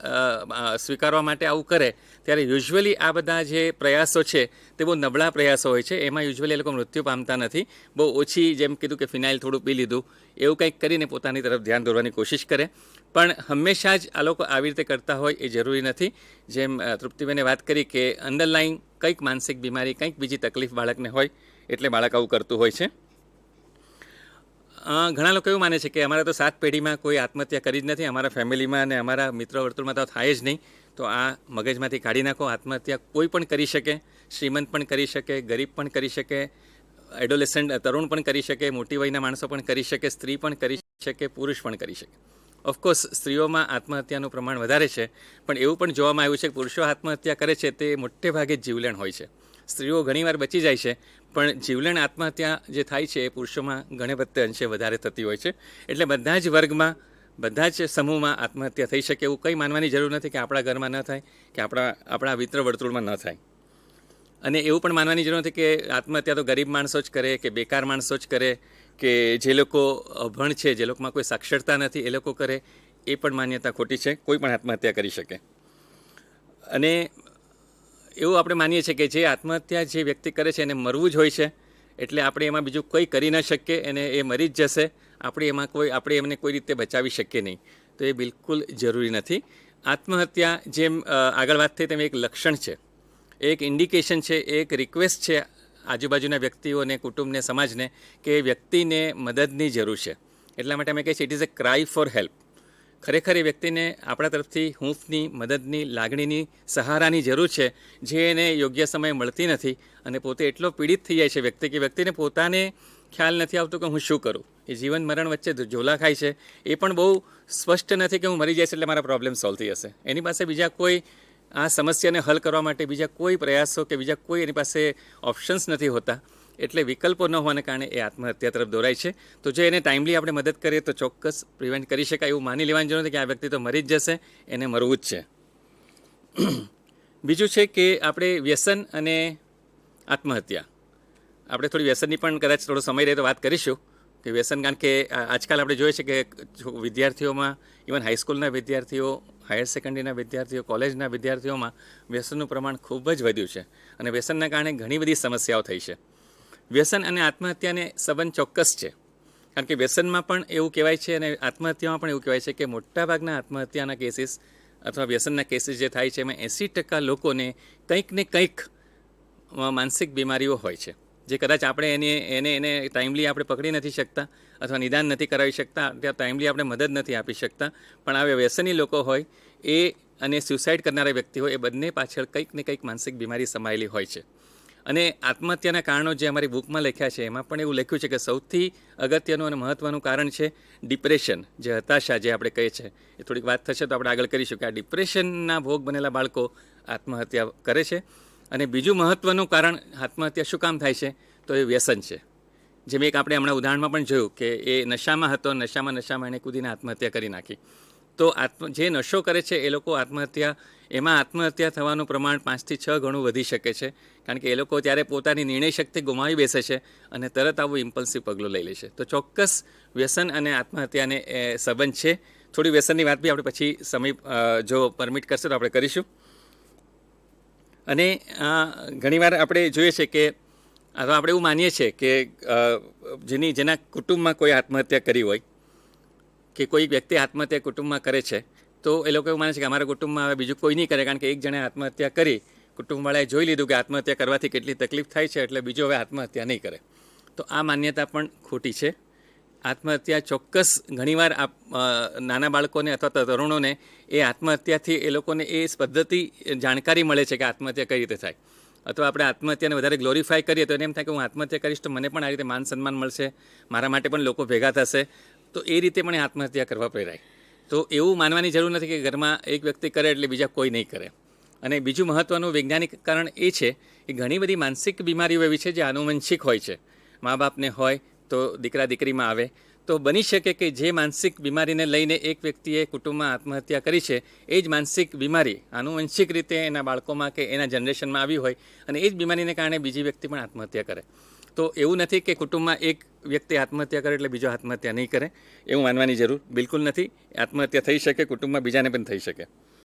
સ્વીકારવા માટે આવું કરે, ત્યારે યુઝ્યુઅલી આ બધા જે પ્રયાસો છે તે બહુ નબળા પ્રયાસો હોય છે. એમાં યુઝ્યુઅલી એ લોકો મૃત્યુ પામતા નથી. બહુ ઓછી, જેમ કીધું કે ફિનાઇલ થોડું પી લીધું એવું કંઈક કરીને પોતાની તરફ ધ્યાન દોરવાની કોશિશ કરે. પણ હંમેશા જ આ લોકો આવી રીતે કરતા હોય એ જરૂરી નથી. જેમ તૃપ્તિબેને વાત કરી કે અંડરલાઈન કંઈક માનસિક બીમારી, કંઈક બીજી તકલીફ બાળકને હોય એટલે બાળક આવું કરતું હોય છે. ઘણા લોકો એવું માને છે કે અમારા તો 7 પેઢીમાં કોઈ આત્મહત્યા કરી જ નથી, અમારા ફેમિલીમાં અને અમારા મિત્ર વર્તુળમાં તો થાય જ નહીં. તો આ મગજમાંથી કાઢી નાખો. આત્મહત્યા કોઈ પણ કરી શકે, શ્રીમંત પણ કરી શકે, ગરીબ પણ કરી શકે, એડોલેસન્ટ તરુણ પણ કરી શકે, મોટી વયના માણસો પણ કરી શકે, સ્ત્રી પણ કરી શકે, પુરુષ પણ કરી શકે. ઓફકોર્સ સ્ત્રીઓમાં આત્મહત્યાનું પ્રમાણ વધારે છે, પણ એવું પણ જોવામાં આવ્યું છે કે પુરુષો આત્મહત્યા કરે છે તે મોટે ભાગે જીવલેણ હોય છે. સ્ત્રીઓ ઘણીવાર બચી જાય છે, પણ જીવલેણ આત્મહત્યા જે થાય છે એ પુરુષોમાં ઘણે બધે અંશે વધારે થતી હોય છે. એટલે બધા જ વર્ગમાં, બધા જ સમૂહમાં આત્મહત્યા થઈ શકે એવું કંઈ માનવાની જરૂર નથી કે આપણા ઘરમાં ન થાય કે આપણા મિત્ર વર્તુળમાં ન થાય. અને એવું પણ માનવાની જરૂર નથી કે આત્મહત્યા તો ગરીબ માણસો જ કરે કે બેકાર માણસો જ કરે કે જે લોકો અભણ છે, જે લોકોમાં કોઈ સાક્ષરતા નથી એ લોકો કરે, એ પણ માન્યતા ખોટી છે. કોઈ પણ આત્મહત્યા કરી શકે. અને એવું આપણે માનીએ છીએ કે જે આત્મહત્યા જે વ્યક્તિ કરે છે એને મરવું જ હોય છે, એટલે આપણે એમાં બીજું કંઈ કરી ન શકીએ, અને એ મરી જ જશે. આપણે એમને કોઈ રીતે બચાવી શકીએ નહીં. તો એ બિલકુલ જરૂરી નથી. આત્મહત્યા જેમ આગળ વાત થઈ તેમ એક લક્ષણ છે, એક ઇન્ડિકેશન છે, એક રિક્વેસ્ટ છે આજુબાજુના વ્યક્તિઓને, કુટુંબને, સમાજને કે વ્યક્તિને મદદની જરૂર છે. એટલા માટે અમે કહીએ છીએ it is a cry for help. ખરેખર એ વ્યક્તિને આપણા તરફથી હૂંફની, મદદની, લાગણીની, સહારાની જરૂર છે, જે એને યોગ્ય સમયે મળતી નથી. અને પોતે એટલો પીડિત થઈ જાય છે વ્યક્તિને પોતાને ખ્યાલ નથી આવતો કે હું શું કરું. એ જીવન મરણ વચ્ચે ઝોલા ખાય છે. એ પણ બહુ સ્પષ્ટ નથી કે હું મરી જઈશ એટલે મારા પ્રોબ્લેમ સોલ્વ થઈ જશે. એની પાસે બીજા કોઈ આ સમસ્યાને હલ કરવા માટે બીજા કોઈ પ્રયાસો કે બીજા કોઈ એની પાસે ઓપ્શન્સ નથી હોતા. એટલે વિકલ્પો ન હોવાને કારણે એ આત્મહત્યા તરફ દોરાય છે. તો જો એને ટાઈમલી આપણે મદદ કરીએ તો ચોક્કસ પ્રિવેન્ટ કરી શકાય. એવું માની લેવાની જરૂર નથી કે આ વ્યક્તિ તો મરી જ જશે, એને મરવું જ છે. બીજું છે કે આપણે વ્યસન અને આત્મહત્યા, આપણે થોડી વ્યસનની પણ કદાચ થોડો સમય રહે તો વાત કરીશું કે વ્યસન, કારણ કે આજકાલ આપણે જોઈએ છે કે વિદ્યાર્થીઓમાં, ઇવન હાઈસ્કૂલના વિદ્યાર્થીઓ હાયર સેકન્ડરીના વિદ્યાર્થીઓ, કોલેજના વિદ્યાર્થીઓમાં વ્યસનનું પ્રમાણ ખૂબ જ વધ્યું છે અને વ્યસનના કારણે ઘણી બધી સમસ્યાઓ થઈ છે. વ્યસન અને આત્મહત્યાને સંબંધ ચોક્કસ છે, કારણ કે વ્યસનમાં પણ એવું કહેવાય છે અને આત્મહત્યામાં પણ એવું કહેવાય છે કે મોટાભાગના આત્મહત્યાના કેસીસ અથવા વ્યસનના કેસીસ જે થાય છે એમાં 80% લોકોને કંઈક ને કંઈક માનસિક બીમારીઓ હોય છે, જે કદાચ આપણે એને ટાઈમલી આપણે પકડી નથી શકતા અથવા નિદાન નથી કરાવી શકતા, ત્યાં ટાઈમલી આપણે મદદ નથી આપી શકતા. પણ આ વ્યસની લોકો હોય એ અને સ્યુસાઇડ કરનારા વ્યક્તિ હોય, એ બંને પાછળ કંઈક ને કંઈક માનસિક બીમારી સમાયેલી હોય છે. અને આત્મહત્યાના કારણો જે અમારી બુકમાં લખ્યા છે એમાં પણ એવું લખ્યું છે કે સૌથી અગત્યનું અને મહત્ત્વનું કારણ છે ડિપ્રેશન, જે હતાશા જે આપણે કહીએ છીએ. એ થોડીક વાત થશે તો આપણે આગળ કરીશું કે આ ડિપ્રેશનના ભોગ બનેલા બાળકો આત્મહત્યા કરે છે. અને બીજું મહત્ત્વનું કારણ આત્મહત્યા શું કામ થાય છે તો એ વ્યસન છે. જેમ એક આપણે હમણાં ઉદાહરણમાં પણ જોયું કે એ નશામાં હતો, નશામાં એણે કૂદીને આત્મહત્યા કરી નાખી. તો જે નશો કરે છે એ લોકો આત્મહત્યા થવાનું પ્રમાણ 5 થી 6 ગણું વધી શકે છે, કારણ કે એ લોકો ત્યારે પોતાની નિર્ણય શક્તિ ગુમાવી બેસે છે અને તરત આવું ઇમ્પલ્સિવ પગલું લઈ લે છે. તો ચોક્કસ વ્યસન અને આત્મહત્યાને સંબંધ છે. થોડી વ્યસનની વાત બી આપણે પછી સમય જો પરમિટ કરશે તો આપણે કરીશું. અને ઘણીવાર આપણે જોઈએ છે કે આપણે એવું માનીએ છીએ કે જેના કુટુંબમાં કોઈ આત્મહત્યા કરી હોય કે કોઈ વ્યક્તિ આત્મહત્યા કુટુંબમાં કરે છે તો એ લોકો એવું માને છે કે અમારા કુટુંબમાં હવે બીજું કોઈ નહીં કરે, કારણ કે એક જણે આત્મહત્યા કરી, કુટુંબવાળાએ જોઈ લીધું કે આત્મહત્યા કરવાથી કેટલી તકલીફ થાય છે એટલે બીજો હવે આત્મહત્યા નહીં કરે. તો આ માન્યતા પણ ખોટી છે. આત્મહત્યા ચોક્કસ ઘણીવાર નાના બાળકોને અથવા તરુણોને એ આત્મહત્યાથી એ લોકોને એ પદ્ધતિ જાણકારી મળે છે કે આત્મહત્યા કઈ રીતે થાય. અથવા આપણે આત્મહત્યાને વધારે ગ્લોરીફાય કરીએ તો એને એમ થાય કે હું આત્મહત્યા કરીશ તો મને પણ આ રીતે માન સન્માન મળશે, મારા માટે પણ લોકો ભેગા થશે, તો એ રીતે પણ આત્મહત્યા કરવા પ્રેરાય. તો એવું માનવાની જરૂર નથી કે ઘરમાં એક વ્યક્તિ કરે એટલે બીજા કોઈ નહીં કરે. અને બીજું મહત્ત્વનું વૈજ્ઞાનિક કારણ એ છે કે ઘણી બધી માનસિક બીમારીઓ એવી છે જે આનુવંશિક હોય છે. મા બાપને હોય તો દીકરા દીકરીમાં આવે. તો બની શકે કે જે માનસિક બીમારીને લઈને એક વ્યક્તિએ કુટુંબમાં આત્મહત્યા કરી છે એ જ માનસિક બીમારી આનુવંશિક રીતે એના બાળકોમાં કે એના જનરેશનમાં આવી હોય અને એ જ બીમારીને કારણે બીજી વ્યક્તિ પણ આત્મહત્યા કરે. તો એવું નથી કે કુટુંબમાં એક વ્યક્તિ આત્મહત્યા કરે એટલે બીજો આત્મહત્યા નહીં કરે, એવું માનવાની જરૂર બિલકુલ નથી. આત્મહત્યા થઈ શકે, કુટુંબમાં બીજાને પણ થઈ શકે.